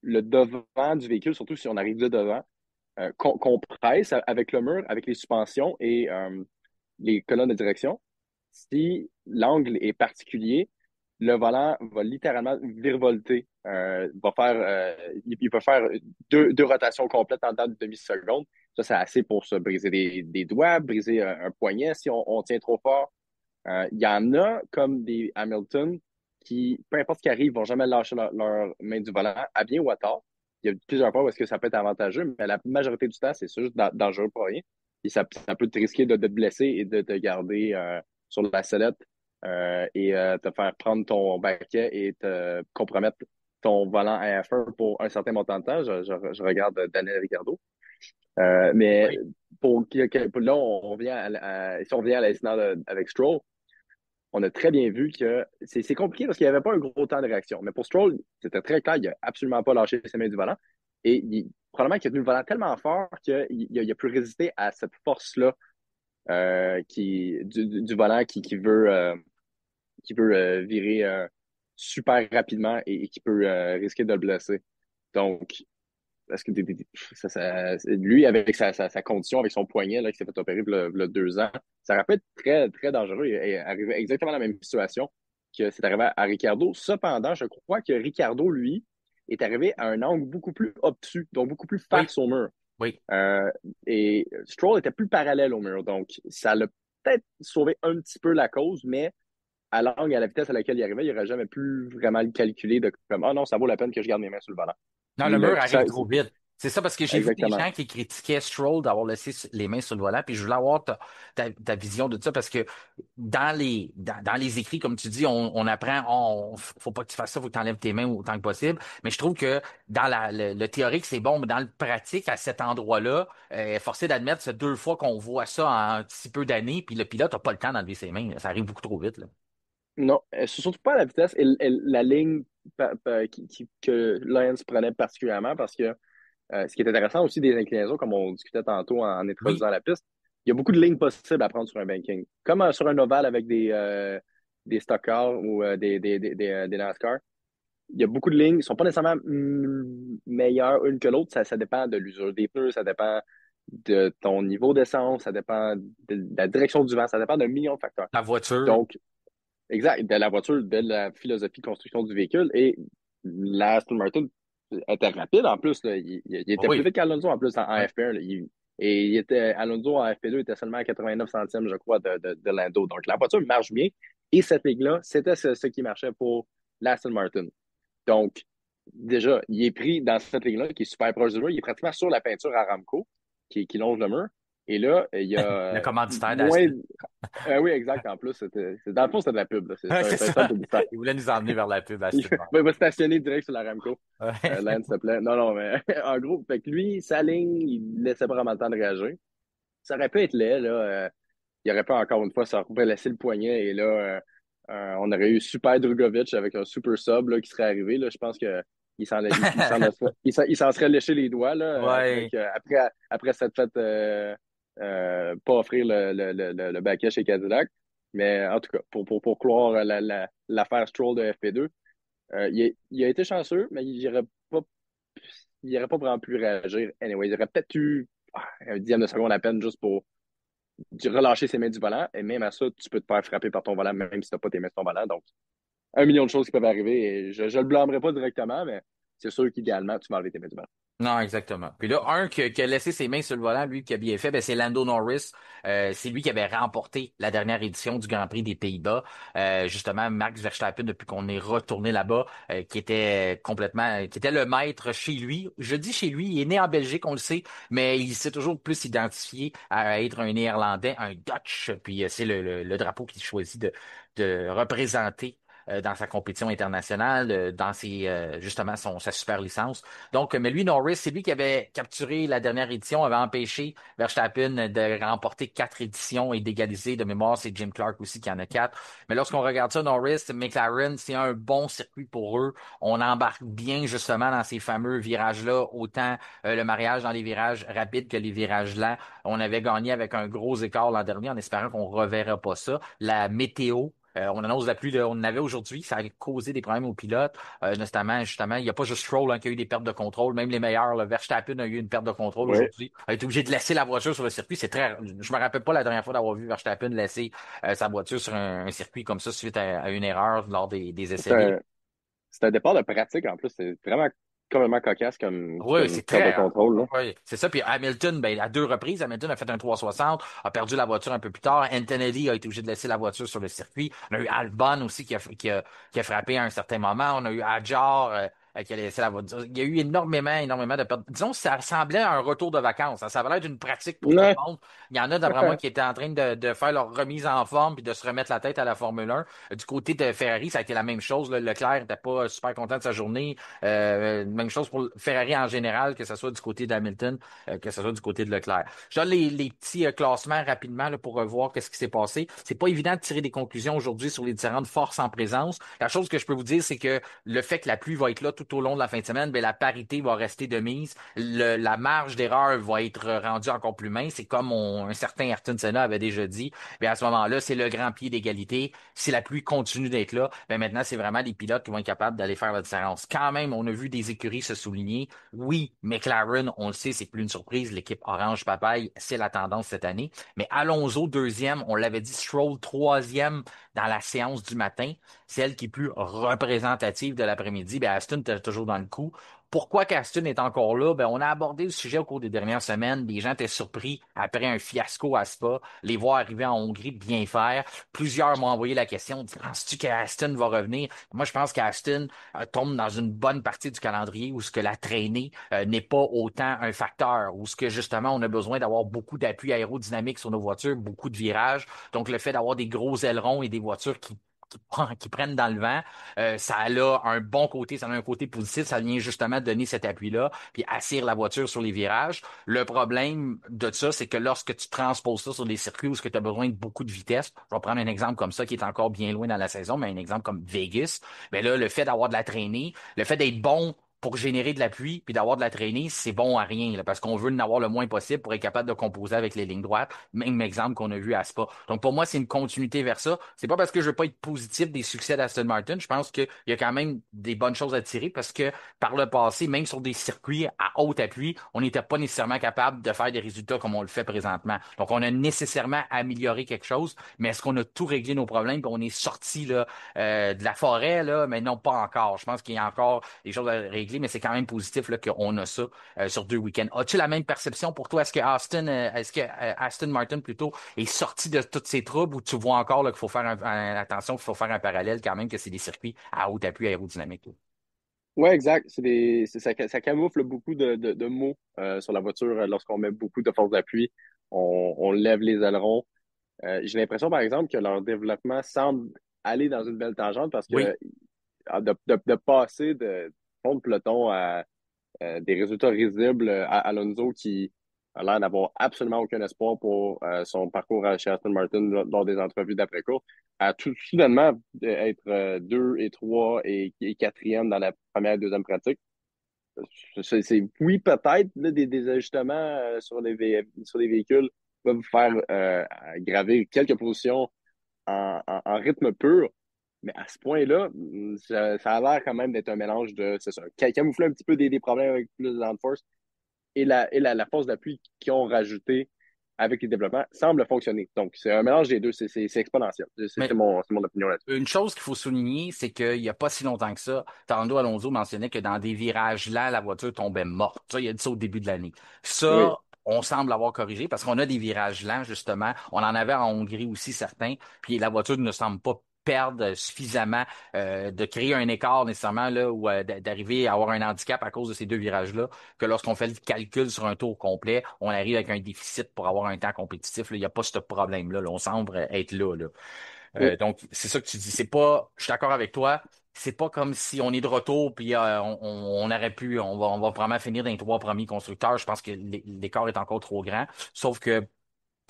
le devant du véhicule, surtout si on arrive de devant, qu'on presse avec le mur, avec les suspensions et les colonnes de direction, si l'angle est particulier, le volant va littéralement virevolter. Il peut faire deux rotations complètes en dedans de demi-seconde. Ça, c'est assez pour se briser des doigts, briser un poignet si on tient trop fort. Il y en a comme des Hamilton qui, peu importe ce qui arrive, vont jamais lâcher leur main du volant, à bien ou à tort. Il y a plusieurs fois où est-ce que ça peut être avantageux, mais la majorité du temps, c'est juste dangereux pour rien. ça peut te risquer de te blesser et de te garder sur la sellette et te faire prendre ton baquet et te compromettre ton volant à F1 pour un certain montant de temps. Je regarde Daniel Ricciardo. Mais Oui. là, si on revient à l'incident avec Stroll, on a très bien vu que c'est compliqué parce qu'il n'y avait pas un gros temps de réaction. Mais pour Stroll, c'était très clair, il n'a absolument pas lâché ses mains du volant. Et probablement qu'il a tenu le volant tellement fort qu'il a pu résister à cette force-là du volant qui veut virer super rapidement et qui peut risquer de le blesser. Donc, parce que lui, avec sa condition, avec son poignet là, qui s'est fait opérer il y a 2 ans, ça aurait pu être très, très dangereux et arriver exactement à la même situation que c'est arrivé à Ricardo. Cependant, je crois que Ricardo, lui, est arrivé à un angle beaucoup plus obtus, donc beaucoup plus Oui. face au mur. Oui. Euh, et Stroll était plus parallèle au mur, donc ça l'a peut-être sauvé un petit peu la cause, mais à l'angle et à la vitesse à laquelle il arrivait, il n'aurait jamais pu vraiment le calculer de comme, ah non, ça vaut la peine que je garde mes mains sur le volant. Non, le Il mur puis arrive trop vite. C'est ça parce que j'ai vu des exactement. gens qui critiquaient Stroll d'avoir laissé les mains sur le volant, puis je voulais avoir ta vision de ça parce que dans les écrits, comme tu dis, on apprend, faut pas que tu fasses ça, faut que tu enlèves tes mains autant que possible. Mais je trouve que dans le théorique, c'est bon, mais dans le pratique, à cet endroit-là, forcé d'admettre, c'est 2 fois qu'on voit ça en si peu d'années, puis le pilote n'a pas le temps d'enlever ses mains. Là. Ça arrive beaucoup trop vite. Là. Non, c'est surtout pas à la vitesse et la ligne que Lance prenait particulièrement parce que ce qui est intéressant aussi des inclinaisons, comme on discutait tantôt en Oui, introduisant la piste, il y a beaucoup de lignes possibles à prendre sur un banking. Comme sur un ovale avec des stock cars ou des NASCAR, il y a beaucoup de lignes. Ils ne sont pas nécessairement meilleures une que l'autre. Ça dépend de l'usure des pneus, ça dépend de ton niveau d'essence, ça dépend de la direction du vent, ça dépend d'un million de facteurs. la voiture. Donc, exact, de la voiture, de la philosophie de construction du véhicule. Et la Aston Martin était rapide en plus. Là. Il était plus Oui, vite qu'Alonso en plus en oui. FP1. Là. Et Alonso en FP2 était seulement à 89 centièmes, je crois, de Lando. Donc la voiture marche bien. Et cette ligne-là, c'était ce qui marchait pour l'Aston Martin. Donc, déjà, il est pris dans cette ligne-là qui est super proche du mur. Il est pratiquement sur la peinture Aramco qui longe le mur. Et là, il y Le a commanditaire moins. d'Aston. Oui, exact. En plus, dans le fond, c'était de la pub. Là. Ouais, c'est C'est un seul ça. publicitaire. Il voulait nous emmener vers la pub Il Aston Martin. va stationner direct sur la Ramco. Ouais. Lance, s'il te plaît. Non, non, mais en gros, fait que lui, sa ligne, il laissait pas vraiment le temps de réagir. Ça aurait pu être laid, là. Il aurait pu encore une fois se laisser le poignet et là, on aurait eu Super Drugovic avec un super sub là, qui serait arrivé. Là. Je pense que il s'en serait léché les doigts là, Ouais. après s'être fait pas offrir le baquet chez Cadillac. Mais en tout cas, pour clore l'affaire Stroll de FP2, il a été chanceux, mais il aurait pas vraiment pu réagir. Anyway, il aurait peut-être eu un dixième de seconde à peine juste pour relâcher ses mains du volant. Et même à ça, tu peux te faire frapper par ton volant, même si tu n'as pas tes mains sur ton volant. Donc, un million de choses qui peuvent arriver. Et je ne le blâmerai pas directement, mais c'est sûr qu'idéalement, tu vas enlever tes mains du volant. Non, exactement. Puis là, un qui a laissé ses mains sur le volant, lui, qui a bien fait, ben, c'est Lando Norris. C'est lui qui avait remporté la dernière édition du Grand Prix des Pays-Bas. Justement, Max Verstappen, depuis qu'on est retourné là-bas, qui était le maître chez lui. Je dis chez lui, il est né en Belgique, on le sait, mais il s'est toujours plus identifié à être un Néerlandais, un Dutch. Puis c'est le drapeau qu'il choisit de représenter dans sa compétition internationale, dans justement sa super licence. Donc, mais lui, Norris, c'est lui qui avait capturé la dernière édition, avait empêché Verstappen de remporter 4 éditions et d'égaliser de mémoire. C'est Jim Clark aussi qui en a 4. Mais lorsqu'on regarde ça, Norris, McLaren, c'est un bon circuit pour eux. On embarque bien justement dans ces fameux virages-là, autant le mariage dans les virages rapides que les virages lents. On avait gagné avec un gros écart l'an dernier en espérant qu'on ne reverra pas ça. La météo, on annonce la pluie, on en avait aujourd'hui, ça a causé des problèmes aux pilotes. Notamment, justement, il n'y a pas juste Stroll qui a eu des pertes de contrôle, même les meilleurs. Là, Verstappen a eu une perte de contrôle Oui, aujourd'hui. A été obligé de laisser la voiture sur le circuit. Je me rappelle pas la dernière fois d'avoir vu Verstappen laisser sa voiture sur un circuit comme ça suite à une erreur lors des essais c'est libres. c'est un départ de pratique en plus. C'est vraiment complètement cocasse Oui, comme c'est perte de très. contrôle. Là. Oui, c'est ça. Puis Hamilton, ben, à 2 reprises, Hamilton a fait un 360, a perdu la voiture un peu plus tard. Antonelli a été obligé de laisser la voiture sur le circuit. On a eu Albon aussi qui a frappé à un certain moment. On a eu Hadjar. qui allait laisser la voiture. Il y a eu énormément de pertes. Disons, ça ressemblait à un retour de vacances. Ça avait l'air d'une pratique pour tout Ouais. le monde. Il y en a, d'après moi, qui étaient en train de faire leur remise en forme puis de se remettre la tête à la Formule 1. Du côté de Ferrari, ça a été la même chose, là. Leclerc n'était pas super content de sa journée. Même chose pour Ferrari en général, que ce soit du côté d'Hamilton, que ce soit du côté de Leclerc. Je donne les petits classements rapidement là, pour revoir qu'est-ce qui s'est passé. C'est pas évident de tirer des conclusions aujourd'hui sur les différentes forces en présence. La chose que je peux vous dire, c'est que le fait que la pluie va être là tout au long de la fin de semaine, ben, la parité va rester de mise. La marge d'erreur va être rendue encore plus mince. C'est comme un certain Ayrton Senna avait déjà dit. Ben, à ce moment-là, c'est le grand pied d'égalité. Si la pluie continue d'être là, ben maintenant, c'est vraiment les pilotes qui vont être capables d'aller faire la différence. Quand même, on a vu des écuries se souligner. Oui, McLaren, on le sait, c'est plus une surprise. L'équipe Orange Papaye, c'est la tendance cette année. Mais Alonso, deuxième, on l'avait dit, Stroll, troisième dans la séance du matin, celle qui est plus représentative de l'après-midi. Ben, Aston est toujours dans le coup. Pourquoi qu'Aston est encore là? Ben, on a abordé le sujet au cours des dernières semaines. Les gens étaient surpris après un fiasco à Spa, les voir arriver en Hongrie bien faire. Plusieurs m'ont envoyé la question, penses-tu qu'Aston va revenir? Moi, je pense qu'Aston tombe dans une bonne partie du calendrier où ce que la traînée n'est pas autant un facteur, où ce que justement on a besoin d'avoir beaucoup d'appui aérodynamique sur nos voitures, beaucoup de virages. Donc, le fait d'avoir des gros ailerons et des voitures qui prennent dans le vent, ça a un bon côté, ça a un côté positif, ça vient justement donner cet appui-là, puis assire la voiture sur les virages. Le problème de ça, c'est que lorsque tu transposes ça sur des circuits où tu as besoin de beaucoup de vitesse, je vais prendre un exemple comme ça qui est encore bien loin dans la saison, mais un exemple comme Vegas, ben là, le fait d'avoir de la traînée, le fait d'être bon pour générer de la pluie puis d'avoir de la traînée, c'est bon à rien, là, parce qu'on veut en avoir le moins possible pour être capable de composer avec les lignes droites. Même exemple qu'on a vu à Spa. Donc pour moi, c'est une continuité vers ça. C'est pas parce que je veux pas être positif des succès d'Aston Martin. Je pense qu'il y a quand même des bonnes choses à tirer parce que par le passé, même sur des circuits à haute appui, on n'était pas nécessairement capable de faire des résultats comme on le fait présentement. Donc on a nécessairement amélioré quelque chose, mais est-ce qu'on a tout réglé nos problèmes, puis on est sorti là, de la forêt, là, mais non pas encore. Je pense qu'il y a encore des choses à régler, mais c'est quand même positif là, qu'on a ça sur 2 week-ends. As-tu la même perception pour toi? Est-ce que Aston Martin plutôt est sorti de toutes ces troubles ou tu vois encore là, qu'il faut faire attention, qu'il faut faire un parallèle quand même, que c'est des circuits à haut appui aérodynamique? Ouais, exact. Ça camoufle beaucoup de mots sur la voiture lorsqu'on met beaucoup de force d'appui. On lève les ailerons. J'ai l'impression, par exemple, que leur développement semble aller dans une belle tangente parce Oui. que de passer de fond de peloton à des résultats risibles à Alonso qui a l'air d'avoir absolument aucun espoir pour son parcours chez Aston Martin lors des entrevues d'après-course, à tout soudainement être 2 et 3 et quatrième dans la première et deuxième pratique. Oui, peut-être là, des ajustements sur les véhicules peuvent faire gravir quelques positions en rythme pur. Mais à ce point-là, ça a l'air quand même d'être un mélange de, c'est ça, camoufler un petit peu des problèmes avec plus de downforce et la force d'appui qu'ils ont rajouté avec les développements semble fonctionner. Donc, c'est un mélange des deux, c'est exponentiel. Mais C'est mon opinion là-dessus. une chose qu'il faut souligner, c'est qu'il n'y a pas si longtemps que ça, Fernando Alonso mentionnait que dans des virages lents, la voiture tombait morte. Ça, il a dit ça au début de l'année. Oui, Ça, on semble avoir corrigé parce qu'on a des virages lents, justement. On en avait en Hongrie aussi, certains. Puis la voiture ne semble pas perdre suffisamment, de créer un écart nécessairement là ou d'arriver à avoir un handicap à cause de ces deux virages-là, que lorsqu'on fait le calcul sur un tour complet, on arrive avec un déficit pour avoir un temps compétitif. Là. Il n'y a pas ce problème-là. Là. On semble être là. Là. oui. Donc, c'est ça que tu dis. C'est pas, je suis d'accord avec toi. C'est pas comme si on est de retour puis on aurait pu, on va vraiment finir dans les trois premiers constructeurs. Je pense que l'écart est encore trop grand. Sauf que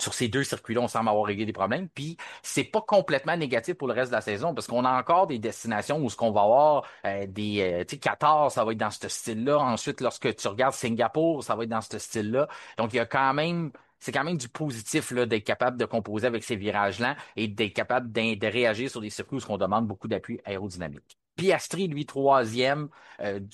sur ces deux circuits-là, on semble avoir réglé des problèmes. Puis c'est pas complètement négatif pour le reste de la saison parce qu'on a encore des destinations où ce qu'on va avoir tu sais, Qatar, ça va être dans ce style-là. Ensuite, lorsque tu regardes Singapour, ça va être dans ce style-là. Donc il y a quand même c'est quand même du positif là, d'être capable de composer avec ces virages-là et d'être capable de réagir sur des circuits où on demande beaucoup d'appui aérodynamique. Piastri, lui, troisième,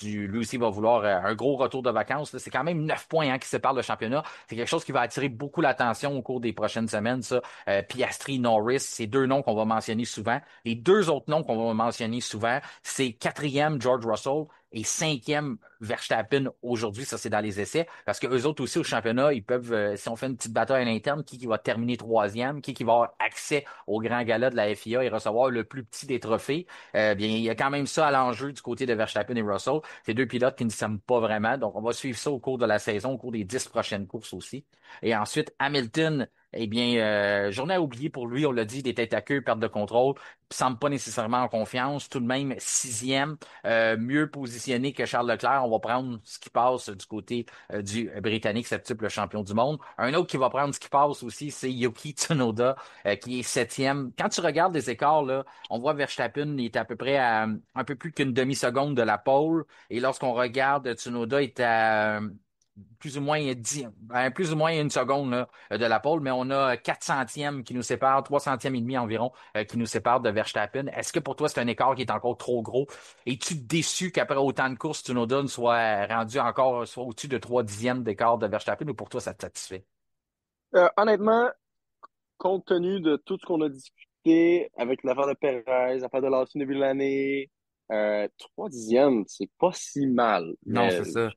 lui aussi va vouloir un gros retour de vacances. Là. C'est quand même 9 points qui séparent le championnat. C'est quelque chose qui va attirer beaucoup l'attention au cours des prochaines semaines, ça. Piastri, Norris, c'est deux noms qu'on va mentionner souvent. Les deux autres noms qu'on va mentionner souvent, c'est quatrième George Russell et cinquième Verstappen aujourd'hui. Ça, c'est dans les essais. Parce que eux autres aussi au championnat, ils peuvent, si on fait une petite bataille à l'interne, qui va terminer troisième, qui va avoir accès au grand gala de la FIA et recevoir le plus petit des trophées. Bien, il y a quand même ça à l'enjeu du côté de Verstappen et Russell. C'est deux pilotes qui ne s'aiment pas vraiment. Donc, on va suivre ça au cours de la saison, au cours des 10 prochaines courses aussi. Et ensuite, Hamilton, eh bien, journée à oublier pour lui, on l'a dit, des têtes à queue, perte de contrôle, semble pas nécessairement en confiance, tout de même sixième, mieux positionné que Charles Leclerc. On va prendre ce qui passe du côté du Britannique, septuple champion du monde. Un autre qui va prendre ce qui passe aussi, c'est Yuki Tsunoda, qui est septième. Quand tu regardes les écarts, là, on voit Verstappen, il est à peu près à un peu plus qu'une demi-seconde de la pole. Et lorsqu'on regarde, Tsunoda est à plus ou moins plus ou moins une seconde là, de la pole, mais on a 4 centièmes qui nous séparent, 3 centièmes et demi environ qui nous séparent de Verstappen. Est-ce que pour toi, c'est un écart qui est encore trop gros? Es-tu déçu qu'après autant de courses, Tsunoda ne soit rendu encore soit au-dessus de 3 dixièmes d'écart de Verstappen ou pour toi, ça te satisfait? Honnêtement, compte tenu de tout ce qu'on a discuté avec l'affaire de Perez, l'affaire de Lawson début de l'année, 3 dixièmes, c'est pas si mal. Non, Mais c'est ça.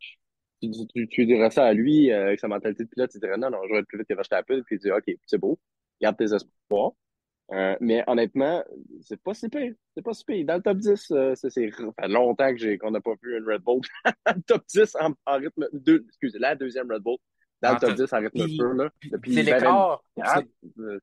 tu dirais ça à lui, avec sa mentalité de pilote, tu dirais non, non, je vais être plus vite que Verstappen, puis il dit OK, c'est beau, garde tes espoirs. Mais honnêtement, c'est pas si pire. C'est pas si pire. Dans le top 10, ça fait longtemps qu'on n'a pas vu une Red Bull. Top 10 en rythme, excusez, la deuxième Red Bull dans le En top tout- 10 en rythme pur, Puis, là, puis c'est depuis l'écart. 2004,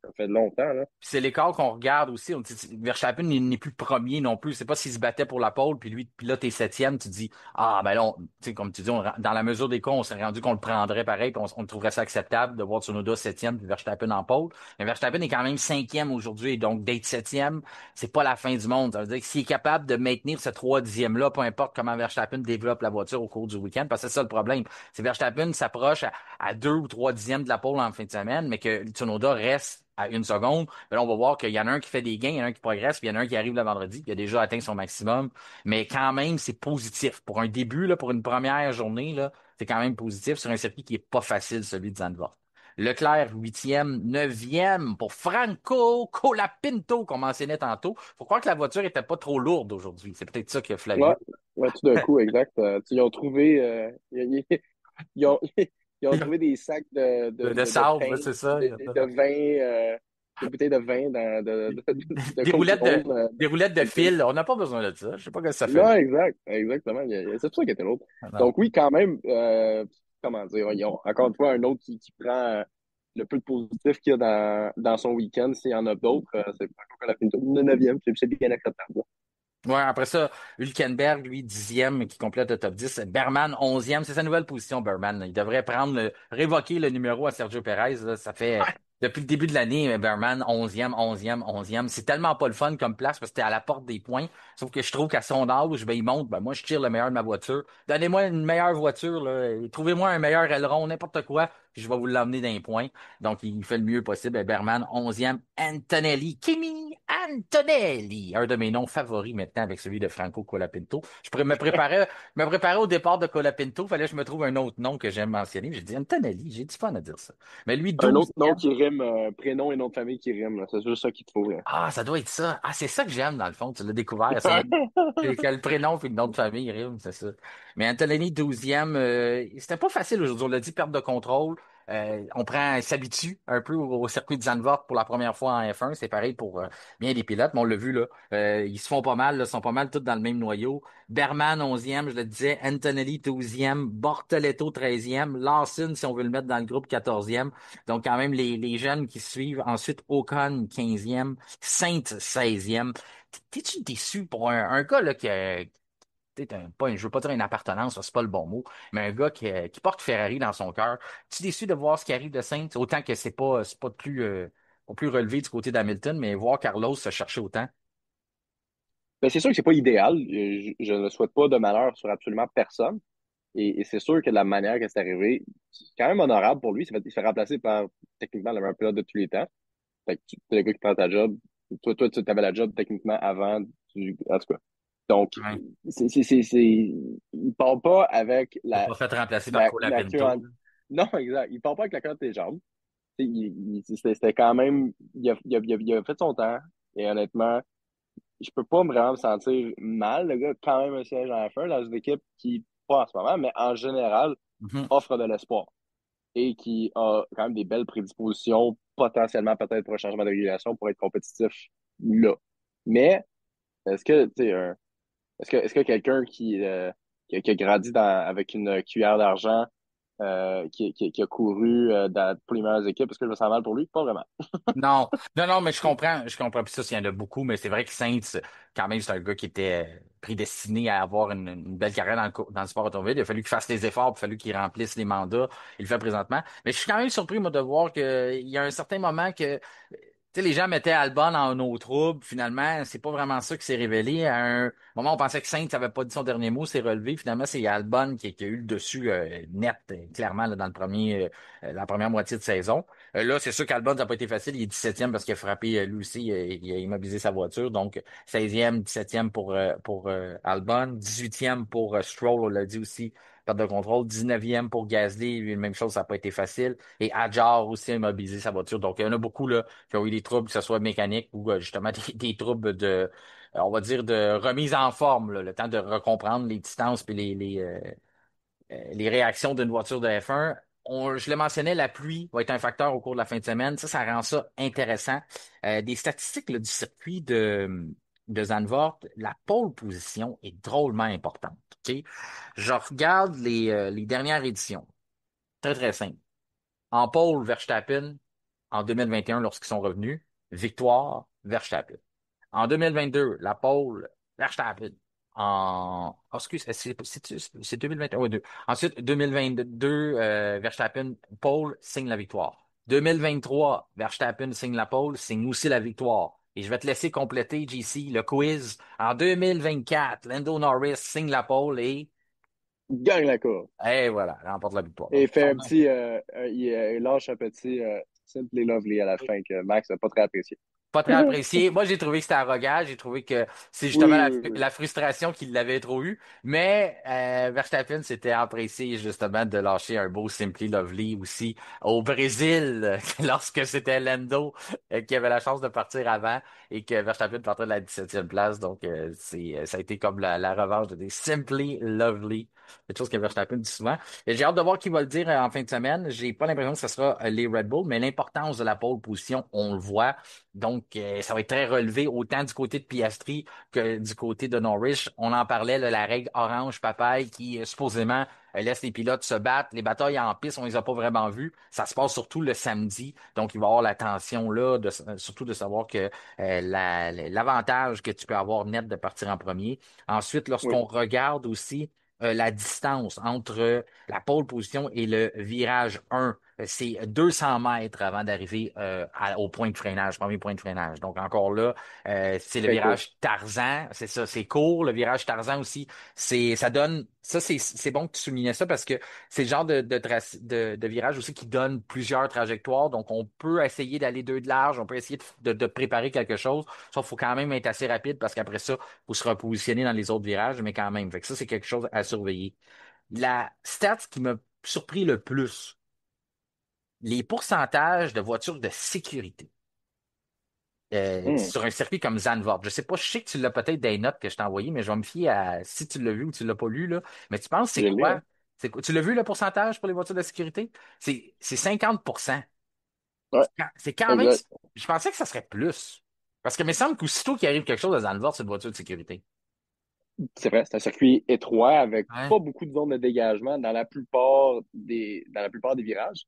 ça fait longtemps, là. Puis c'est l'écart qu'on regarde aussi. On dit, Verstappen n'est plus premier non plus. C'est pas s'il se battait pour la pole, puis là, t'es septième, tu dis, ah, ben là, tu sais, comme tu dis, dans la mesure des cas, on s'est rendu qu'on le prendrait pareil, puis on trouverait ça acceptable de voir Tsunoda septième, puis Verstappen en pole. Mais Verstappen est quand même cinquième aujourd'hui, et donc d'être septième, c'est pas la fin du monde. Ça veut dire que s'il est capable de maintenir ce 3 dixième-là, peu importe comment Verstappen développe la voiture au cours du week-end, parce que c'est ça le problème. C'est Verstappen s'approche à 2 ou 3 dixièmes de la pole en fin de semaine, mais que Tsunoda reste à une seconde. Mais là, on va voir qu'il y en a un qui fait des gains, il y en a un qui progresse, puis il y en a un qui arrive le vendredi, qui a déjà atteint son maximum. Mais quand même, c'est positif. Pour un début, là, pour une première journée, là, c'est quand même positif sur un circuit qui est pas facile, celui de Zandvoort. Leclerc, huitième, neuvième pour Franco Colapinto, qu'on mentionnait tantôt. Faut croire que la voiture était pas trop lourde aujourd'hui. C'est peut-être ça que Ouais, Flavio. ouais, tout d'un coup, exact. Ils ont trouvé, ils ont, ils ont trouvé des sacs De de sable, pain, c'est ça. de vin, de bouteilles de vin de Des Coke roulettes de, Zone. des roulettes de fil. On n'a pas besoin de ça. Je sais pas ce que ça fait Non, là. exact, exactement. C'est pour ça qu'il était l'autre. Non. Donc oui, quand même, comment dire, ils ont encore une fois un autre qui prend le peu de positif qu'il y a dans son week-end, s'il y en a d'autres, c'est pas encore la fin de 9e, c'est bien acceptable. Ouais, après ça, Hülkenberg, lui, dixième, qui complète le top 10. Berman, onzième. C'est sa nouvelle position, Berman. Il devrait révoquer le numéro à Sergio Perez. Là. Ça fait, depuis le début de l'année, Berman, onzième, onzième, onzième. C'est tellement pas le fun comme place parce que t'es à la porte des points. Sauf que je trouve qu'à son âge, ben, il monte. Ben, moi, je tire le meilleur de ma voiture. Donnez-moi une meilleure voiture, là. Et trouvez-moi un meilleur aileron, n'importe quoi, puis je vais vous l'emmener d'un point. Donc, il fait le mieux possible. Berman, onzième. Antonelli, Kimi Antonelli, un de mes noms favoris maintenant avec celui de Franco Colapinto. Je pourrais me préparer au départ de Colapinto. Fallait que je me trouve un autre nom que j'aime mentionner. J'ai dit Antonelli, j'ai du fun à dire ça. Mais lui, Un autre nom 12e. qui rime, prénom et nom de famille qui rime, là. C'est juste ça qu'il te faut, là. Ah, ça doit être ça. Ah, c'est ça que j'aime dans le fond. Tu l'as découvert. C'est que le prénom puis le nom de famille rime, c'est ça. Mais Antonelli, douzième, c'était pas facile aujourd'hui. On l'a dit, perte de contrôle. S'habitue un peu au circuit de Zandvoort pour la première fois en F1. C'est pareil pour bien des pilotes, mais on l'a vu là. Ils se font pas mal, là, sont pas mal tous dans le même noyau. Berman, onzième, je le disais. Antonelli, douzième. Bortoletto, treizième. Lawson, si on veut le mettre dans le groupe, quatorzième. Donc quand même les jeunes qui suivent. Ensuite, Ocon, quinzième. Sainte, seizième. T'es-tu déçu pour un gars là, peut-être pas, je veux pas dire une appartenance, ça, c'est pas le bon mot, mais un gars qui porte Ferrari dans son cœur. Tu es déçu de voir ce qui arrive de Sainz, autant que c'est pas plus relevé du côté d'Hamilton, mais voir Carlos se chercher autant. Ben, c'est sûr que c'est pas idéal. Je ne souhaite pas de malheur sur absolument personne. Et c'est sûr que de la manière que c'est arrivé, c'est quand même honorable pour lui. Il se fait remplacer par techniquement le meilleur pilote de tous les temps. Fait que t'es le gars qui prend ta job. Toi, tu avais la job techniquement avant. En tout cas. Donc, Ouais. il part pas avec T'as pas fait remplacer par la queue Colapinto. en... Non, exact. Il part pas avec la queue entre tes jambes. C'était quand même, il a fait son temps. Et honnêtement, je peux pas vraiment me sentir mal. Le gars a quand même un siège en F1 dans une équipe qui, pas en ce moment, mais en général, Mhm. offre de l'espoir et qui a quand même des belles prédispositions, potentiellement peut-être pour un changement de régulation pour être compétitif là. Mais est-ce que, tu sais, est-ce que quelqu'un qui a grandi avec une cuillère d'argent, qui a couru pour les meilleures équipes, est-ce que je me sens mal pour lui? Pas vraiment. Non, non, non, mais je comprends. Puis ça, il y en a beaucoup, mais c'est vrai que Saints, quand même, c'est un gars qui était prédestiné à avoir une belle carrière dans le sport automobile. Il a fallu qu'il fasse les efforts, il a fallu qu'il remplisse les mandats. Il le fait présentement. Mais je suis quand même surpris, moi, de voir qu'il y a un certain moment que tu sais, les gens mettaient Albon en eau trouble. Finalement, c'est pas vraiment ça qui s'est révélé. À un moment, on pensait que Saints avait pas dit son dernier mot, s'est relevé. Finalement, c'est Albon qui a eu le dessus net, clairement, là, dans la première moitié de saison. Là, c'est sûr qu'Albon, ça n'a pas été facile. Il est 17e parce qu'il a frappé, lui aussi, il a immobilisé sa voiture. Donc, 16e, 17e pour Albon, 18e pour Stroll, on l'a dit aussi, perte de contrôle, 19e pour Gasly, lui, même chose, ça n'a pas été facile. Et Hadjar aussi a immobilisé sa voiture. Donc, il y en a beaucoup là, qui ont eu des troubles, que ce soit mécanique ou justement des troubles on va dire, de remise en forme, là, le temps de recomprendre les distances puis les réactions d'une voiture de F1. Je le mentionnais, la pluie va être un facteur au cours de la fin de semaine. Ça rend ça intéressant. Des statistiques là, du circuit de Zandvoort, la pole position est drôlement importante. OK? Je regarde les dernières éditions. Très, très simple. En pole, Verstappen, en 2021, lorsqu'ils sont revenus, victoire, Verstappen. En 2022, la pole, Verstappen. Oh, excuse, c'est 2021. Ouais, deux. Ensuite, 2022, Verstappen, pole, signe la victoire. 2023, Verstappen signe la pole, signe aussi la victoire. Et je vais te laisser compléter, JC, le quiz. En 2024, Lando Norris signe la pole Gagne la course. et voilà, remporte la victoire. Et Donc, il fait un petit, il lâche un petit Simply Lovely à la fin que Max n'a pas très apprécié. pas très apprécié. Moi, j'ai trouvé que c'était arrogant. J'ai trouvé que c'est Oui, justement oui, oui, oui. la frustration qu'il l'avait trop eu. Mais Verstappen s'était apprécié justement de lâcher un beau Simply Lovely aussi au Brésil lorsque c'était Lando qui avait la chance de partir avant et que Verstappen partait de la 17e place. Donc, ça a été comme la revanche de des Simply Lovely. Quelque chose que Verstappen dit souvent. Et j'ai hâte de voir qui va le dire en fin de semaine. J'ai pas l'impression que ce sera les Red Bull, mais l'importance de la pole position, on le voit. Donc, ça va être très relevé autant du côté de Piastri que du côté de Norris. On en parlait, là, la règle orange papaye qui supposément laisse les pilotes se battre. Les batailles en piste, on les a pas vraiment vues. Ça se passe surtout le samedi. Donc, il va y avoir la tension là, surtout de savoir que l'avantage que tu peux avoir net de partir en premier. Ensuite, Oui, lorsqu'on regarde aussi la distance entre la pole position et le virage 1, c'est 200 mètres avant d'arriver au point de freinage, premier point de freinage. Donc encore là, c'est le très court. virage Tarzan, c'est ça, c'est court. Le virage Tarzan aussi, ça donne, ça c'est bon que tu soulignais ça parce que c'est le genre de virage aussi qui donne plusieurs trajectoires. Donc on peut essayer d'aller deux de large, on peut essayer de préparer quelque chose. Sauf qu'il faut quand même être assez rapide parce qu'après ça, il faut se repositionner dans les autres virages, mais quand même. Fait que ça, c'est quelque chose à surveiller. La stat qui m'a surpris le plus, les pourcentages de voitures de sécurité Hmm, sur un circuit comme Zandvoort. Je sais pas, je sais que tu l'as peut-être des notes que je t'ai envoyées, mais je vais me fier à si tu l'as vu ou tu l'as pas lu, là. Mais tu penses, c'est je l'ai, quoi? hein? Tu l'as vu, le pourcentage pour les voitures de sécurité? C'est 50%. Ouais, C'est quand même, exact. je pensais que ça serait plus. Parce que il me semble qu'aussitôt qu'il arrive quelque chose à Zandvoort, c'est une voiture de sécurité. C'est vrai, c'est un circuit étroit avec Ouais. pas beaucoup de zones de dégagement dans la plupart des virages.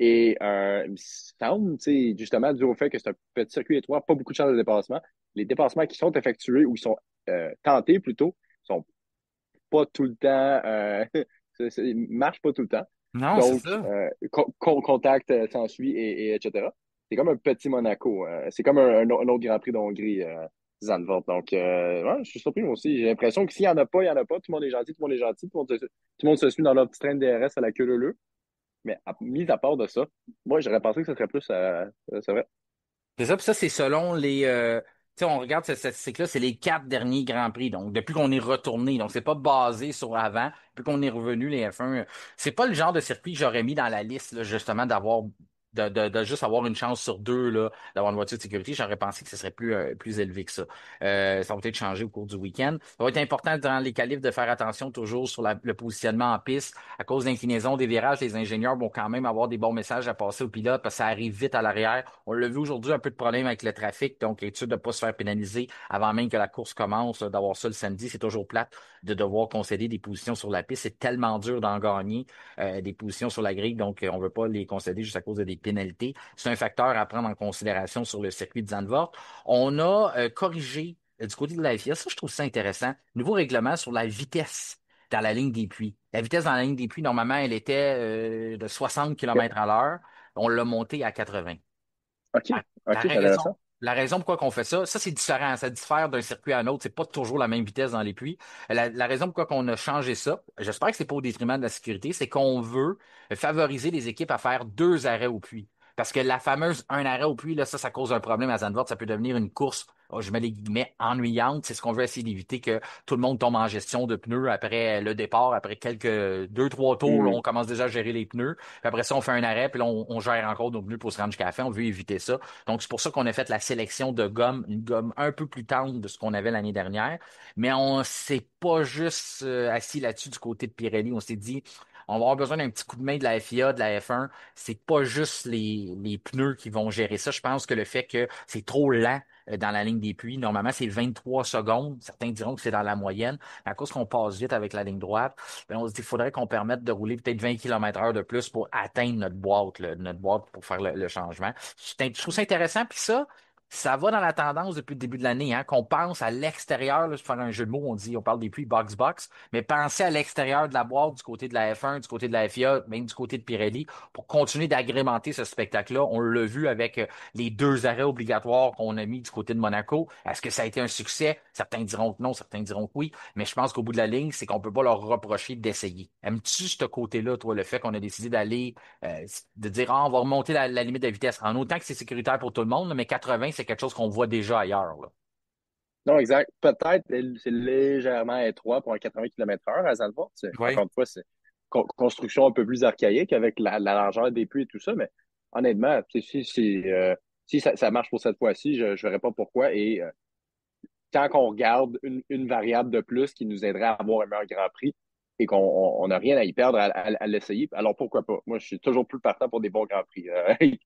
Et il me semble, tu sais, justement, dû au fait que c'est un petit circuit étroit, pas beaucoup de chances de dépassement. Les dépassements qui sont effectués ou qui sont tentés plutôt sont pas tout le temps, marchent pas tout le temps. Non, c'est Donc, ça. contact s'ensuit et etc. C'est comme un petit Monaco. C'est comme un autre Grand Prix de Hongrie, Zandvoort. Donc, ouais, je suis surpris moi aussi. J'ai l'impression que s'il n'y en a pas, il n'y en a pas. Tout le monde est gentil, tout le monde est gentil. Tout le monde se suit dans leur petit train de DRS à la queue leu. Mais mis à part de ça, moi, j'aurais pensé que ce serait plus, c'est vrai. C'est ça, puis ça, c'est selon tu sais, on regarde cette statistique-là, c'est les 4 derniers Grands Prix. Donc, depuis qu'on est retourné, donc c'est pas basé sur avant, depuis qu'on est revenu, les F1, c'est pas le genre de circuit que j'aurais mis dans la liste, là, justement, d'avoir de juste avoir une chance sur deux là, d'avoir une voiture de sécurité. J'aurais pensé que ce serait plus élevé que ça. Ça va peut-être changer au cours du week-end. Ça va être important dans les qualifs de faire attention toujours sur le positionnement en piste. À cause d'inclinaison des virages, les ingénieurs vont quand même avoir des bons messages à passer au pilote parce que ça arrive vite à l'arrière. On l'a vu aujourd'hui, un peu de problème avec le trafic, donc être sûr de ne pas se faire pénaliser avant même que la course commence, là, d'avoir ça le samedi. C'est toujours plate de devoir concéder des positions sur la piste. C'est tellement dur d'en gagner des positions sur la grille, donc on ne veut pas les concéder juste à cause de des pénalités. C'est un facteur à prendre en considération sur le circuit de Zandvoort. On a corrigé du côté de la FIA, ça je trouve ça intéressant, nouveau règlement sur la vitesse dans la ligne des puits. La vitesse dans la ligne des puits, normalement, elle était de 60 OK, km à l'heure. On l'a montée à 80. OK, La, OK, la c'est raison, intéressant. la raison pourquoi on fait ça, c'est différent. Ça diffère d'un circuit à un autre. C'est pas toujours la même vitesse dans les puits. La raison pourquoi on a changé ça, j'espère que c'est pas au détriment de la sécurité, c'est qu'on veut favoriser les équipes à faire deux arrêts au puits. Parce que la fameuse un arrêt au puits, là, ça cause un problème à Zandvoort. Ça peut devenir une course, je mets les guillemets, ennuyante. C'est ce qu'on veut essayer d'éviter que tout le monde tombe en gestion de pneus après le départ, après quelques deux, trois tours, là, Hmm. on commence déjà à gérer les pneus. Puis après ça, on fait un arrêt, puis là, on gère encore nos pneus pour se rendre jusqu'à la fin. On veut éviter ça. Donc, c'est pour ça qu'on a fait la sélection de gomme, une gomme un peu plus tendre de ce qu'on avait l'année dernière. Mais on s'est pas juste assis là-dessus du côté de Pirelli. On s'est dit, on va avoir besoin d'un petit coup de main de la FIA, de la F1. C'est pas juste les pneus qui vont gérer ça. Je pense que le fait que c'est trop lent dans la ligne des puits, normalement, c'est 23 secondes. Certains diront que c'est dans la moyenne. Mais à cause qu'on passe vite avec la ligne droite, ben, on se dit qu'il faudrait qu'on permette de rouler peut-être 20 km/h de plus pour atteindre notre boîte pour faire le changement. Je trouve ça intéressant. Puis ça va dans la tendance depuis le début de l'année, hein, qu'on pense à l'extérieur, là, je vais faire un jeu de mots, on parle des puits box-box, mais pensez à l'extérieur de la boîte, du côté de la F1, du côté de la FIA, même du côté de Pirelli, pour continuer d'agrémenter ce spectacle-là. On l'a vu avec les deux arrêts obligatoires qu'on a mis du côté de Monaco. Est-ce que ça a été un succès? Certains diront que non, certains diront que oui, mais je pense qu'au bout de la ligne, c'est qu'on peut pas leur reprocher d'essayer. Aimes-tu ce côté-là, toi, le fait qu'on a décidé d'aller de dire, ah, on va remonter la limite de vitesse, en autant que c'est sécuritaire pour tout le monde, là, mais 80, c'est quelque chose qu'on voit déjà ailleurs, là. Non, exact. Peut-être c'est légèrement étroit pour un 80 km/h à Zandvoort. Oui. Encore une fois, c'est construction un peu plus archaïque avec la largeur des puits et tout ça, mais honnêtement, si ça marche pour cette fois-ci, je ne verrais pas pourquoi. Et tant qu'on regarde une variable de plus qui nous aiderait à avoir un meilleur Grand Prix et qu'on n'a rien à y perdre à l'essayer, alors pourquoi pas? Moi, je suis toujours plus partant pour des bons Grands Prix.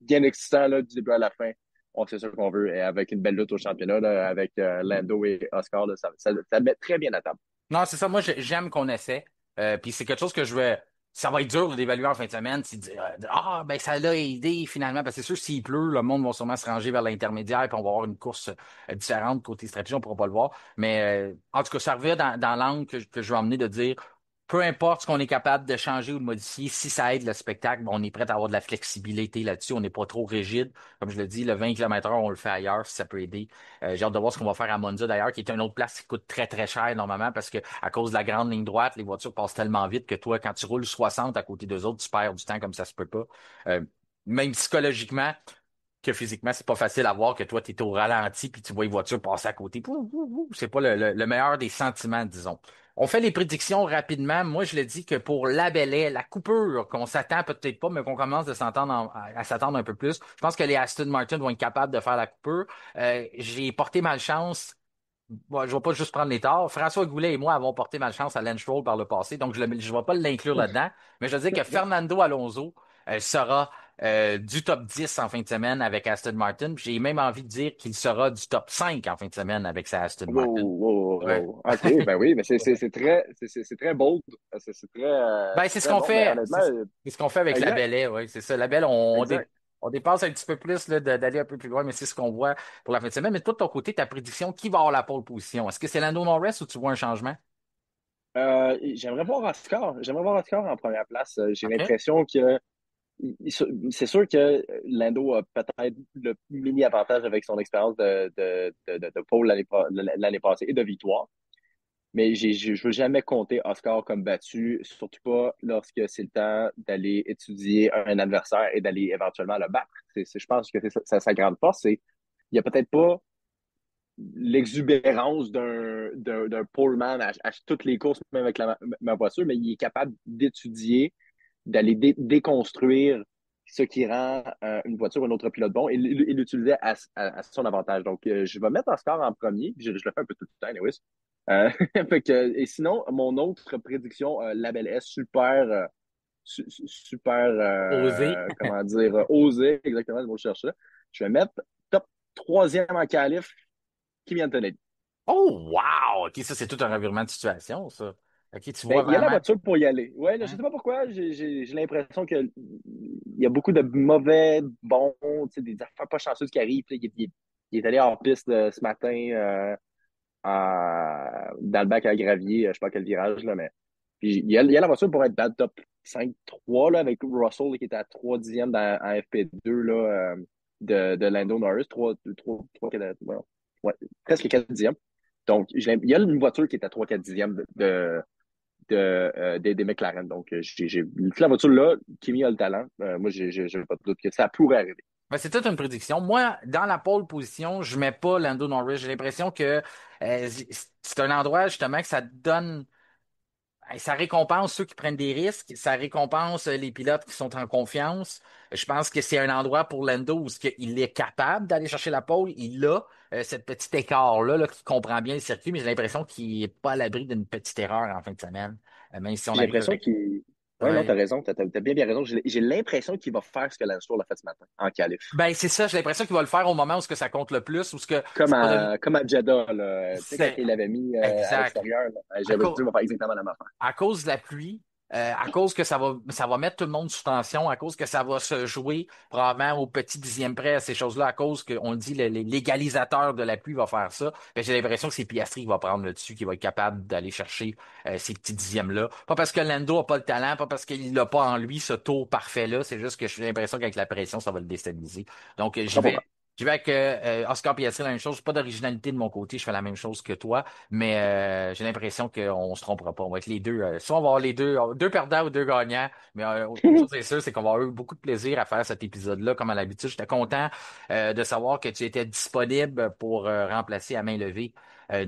Bien excitant là, du début à la fin. On sait ce qu'on veut. Et avec une belle lutte au championnat, là, avec Lando et Oscar, là, ça met très bien à table. Non, c'est ça. Moi, j'aime qu'on essaie. Puis c'est quelque chose que je vais. Ça va être dur d'évaluer en fin de semaine. C'est de dire, ah, ben ça l'a aidé finalement. Parce que c'est sûr, s'il pleut, le monde va sûrement se ranger vers l'intermédiaire, puis on va avoir une course différente côté stratégie, on pourra pas le voir. Mais en tout cas, ça revient dans l'angle que je vais emmener de dire. Peu importe ce qu'on est capable de changer ou de modifier, si ça aide le spectacle, ben, on est prêt à avoir de la flexibilité là-dessus. On n'est pas trop rigide. Comme je le dis, le 20 km/h, on le fait ailleurs si ça peut aider. J'ai hâte de voir ce qu'on va faire à Monza d'ailleurs, qui est une autre place qui coûte très très cher normalement parce que à cause de la grande ligne droite, les voitures passent tellement vite que toi, quand tu roules 60 à côté d'eux autres, tu perds du temps comme ça se peut pas. Euh, Même psychologiquement que physiquement, c'est pas facile à voir que toi, tu es au ralenti puis tu vois les voitures passer à côté. Pou, pou, pou. C'est pas le meilleur des sentiments, disons. On fait les prédictions rapidement. Moi, je le dis que pour la Belay, la coupure qu'on s'attend peut-être pas, mais qu'on commence de s'entendre à s'attendre un peu plus. Je pense que les Aston Martin vont être capables de faire la coupure. J'ai porté malchance. Bon, je vais pas juste prendre les torts. François Goulet et moi avons porté malchance à Lance Stroll par le passé, donc je vais pas l'inclure là-dedans. Mais je veux dire que Fernando Alonso sera du top 10 en fin de semaine avec Aston Martin. J'ai même envie de dire qu'il sera du top 5 en fin de semaine avec sa Aston Wow, Martin. wow, Ouais. wow. OK, ben oui, mais c'est très bold. Ben, C'est très bon, mais honnêtement, c'est ce qu'on fait avec la exact, Bellet, oui, c'est ça. La Belle, exact. on dépasse un petit peu plus là, d'aller un peu plus loin, mais c'est ce qu'on voit pour la fin de semaine. Mais toi, de ton côté, ta prédiction, qui va avoir la pole position? Est-ce que c'est Lando Norris ou tu vois un changement? J'aimerais voir Oscar en première place. J'ai OK? l'impression que c'est sûr que Lando a peut-être le mini avantage avec son expérience de pole l'année passée et de victoire. Mais je veux jamais compter Oscar comme battu, surtout pas lorsque c'est le temps d'aller étudier un adversaire et d'aller éventuellement le battre. Je pense que c'est sa grande force. Il n'y a peut-être pas l'exubérance d'un poleman à toutes les courses, même avec ma voiture, mais il est capable d'étudier, d'aller déconstruire ce qui rend une voiture un autre pilote bon et l'utiliser à son avantage. Donc, je vais mettre un score en premier. Je le fais un peu tout le temps, anyways. Fait que, et sinon, mon autre prédiction, Label S, super, Osé. comment dire, osé, exactement, le mot que je cherchais. Je vais mettre top troisième en qualif, Kimi Antonelli. Oh, wow! OK, ça, c'est tout un revirement de situation, ça. OK, tu Ben, vois il y a la vraiment. voiture pour y aller. Ouais, là, je Hein? sais pas pourquoi, j'ai l'impression que il y a beaucoup de mauvais bons, tu sais, des affaires pas chanceuses qui arrivent. Puis il est allé hors piste ce matin dans le bac à gravier, je sais pas quel virage, là, mais puis il y a la voiture pour être dans le top 5-3 là, avec Russell là, qui était à 3 dixièmes en FP2 là, de Lando Norris, 3 ouais, ouais, presque 4 dixièmes. Donc, il y a une voiture qui est à 3-4 dixièmes des McLaren. Donc, la voiture-là, Kimi a le talent. Moi, j'ai pas de doute que ça pourrait arriver. Ben, c'est toute une prédiction. Moi, dans la pole position, je mets pas Lando Norris. J'ai l'impression que c'est un endroit, justement, que ça donne. Ça récompense ceux qui prennent des risques, ça récompense les pilotes qui sont en confiance. Je pense que c'est un endroit pour Lando où il est capable d'aller chercher la pole. Il a cette petite écart-là qui comprend bien le circuit, mais j'ai l'impression qu'il n'est pas à l'abri d'une petite erreur en fin de semaine. Même si on J'ai arrive l'impression avec. qu'il. Ouais, non, t'as Ouais. raison. T'as bien, bien raison. J'ai l'impression qu'il va faire ce que Lance Stroll a fait ce matin en qualif. Ben, c'est ça, j'ai l'impression qu'il va le faire au moment où ce que ça compte le plus, où ce que Comme ça va donner. comme à Jeddah, là. Tu sais, quand C'est il l'avait mis à exact. l'extérieur, là, À, j'avais dit, cau- il va faire exactement la même affaire. à cause de la pluie, à cause que ça va mettre tout le monde sous tension, à cause que ça va se jouer probablement au petit dixième près à ces choses-là, à cause qu'on dit l'égalisateur de la pluie va faire ça. Ben, j'ai l'impression que c'est Piastri qui va prendre le dessus, qui va être capable d'aller chercher ces petits dixièmes-là. Pas parce que Lando a pas le talent, pas parce qu'il n'a pas en lui ce tour parfait-là, c'est juste que j'ai l'impression qu'avec la pression, ça va le déstabiliser. Donc, j'y 100%. vais. J'y vais avec Oscar Piastri, la même chose. Pas d'originalité de mon côté, je fais la même chose que toi. Mais j'ai l'impression qu'on se trompera pas. On va être les deux. Soit on va avoir les deux perdants ou deux gagnants. Mais une chose est sûre, c'est qu'on va avoir eu beaucoup de plaisir à faire cet épisode-là. Comme à l'habitude, j'étais content de savoir que tu étais disponible pour remplacer à main levée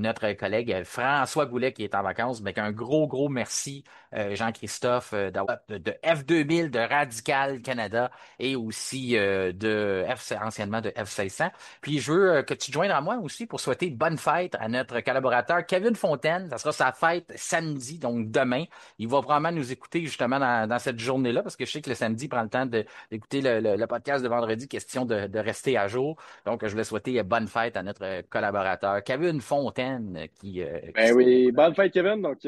notre collègue François Goulet qui est en vacances. Mais qu'un gros, gros merci, Jean-Christophe, de F2000, de Radical Canada et aussi anciennement de F1600. Puis je veux que tu te joignes à moi aussi pour souhaiter bonne fête à notre collaborateur Kevin Fontaine. Ça sera sa fête samedi, donc demain. Il va probablement nous écouter justement dans cette journée-là, parce que je sais que le samedi il prend le temps d'écouter le podcast de vendredi, question de rester à jour. Donc, je voulais souhaiter bonne fête à notre collaborateur Kevin Fontaine qui Ben sera oui, bonne fête, Kevin. Donc,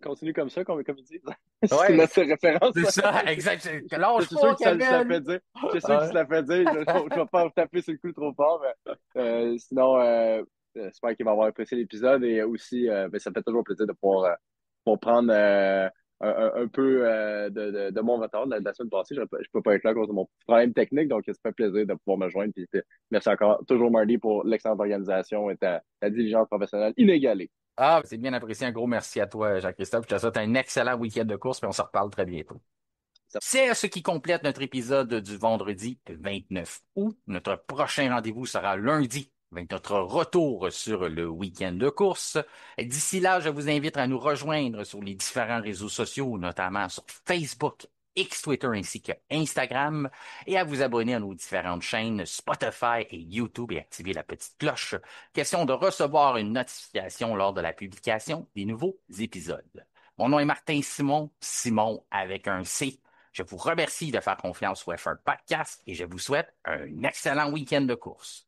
continue comme ça, comme il dit. C'est une ouais, autre référence. c'est ça, exact. Je Lâche suis sûr pas, que ça l'a Kevin! fait dire. Je suis sûr que Ouais. ça l'a fait dire. Je vais pas vous taper sur le cou trop fort, mais sinon, j'espère qu'il va avoir apprécié l'épisode et aussi, ben, ça me fait toujours plaisir de pour prendre un peu de mon retard de la semaine passée. Je peux pas être là à cause de mon petit problème technique, donc ça fait plaisir de pouvoir me joindre. Puis, merci encore, toujours Marty, pour l'excellente organisation et ta diligence professionnelle inégalée. Ah, c'est bien apprécié. Un gros merci à toi, Jean-Christophe. Je te souhaite un excellent week-end de course, puis on se reparle très bientôt. C'est ce qui complète notre épisode du vendredi 29 août. Notre prochain rendez-vous sera lundi, avec notre retour sur le week-end de course. D'ici là, je vous invite à nous rejoindre sur les différents réseaux sociaux, notamment sur Facebook, X Twitter ainsi que Instagram, et à vous abonner à nos différentes chaînes Spotify et YouTube et activer la petite cloche. Question de recevoir une notification lors de la publication des nouveaux épisodes. Mon nom est Martin Simon, Simon avec un C. Je vous remercie de faire confiance au F1 Podcast et je vous souhaite un excellent week-end de course.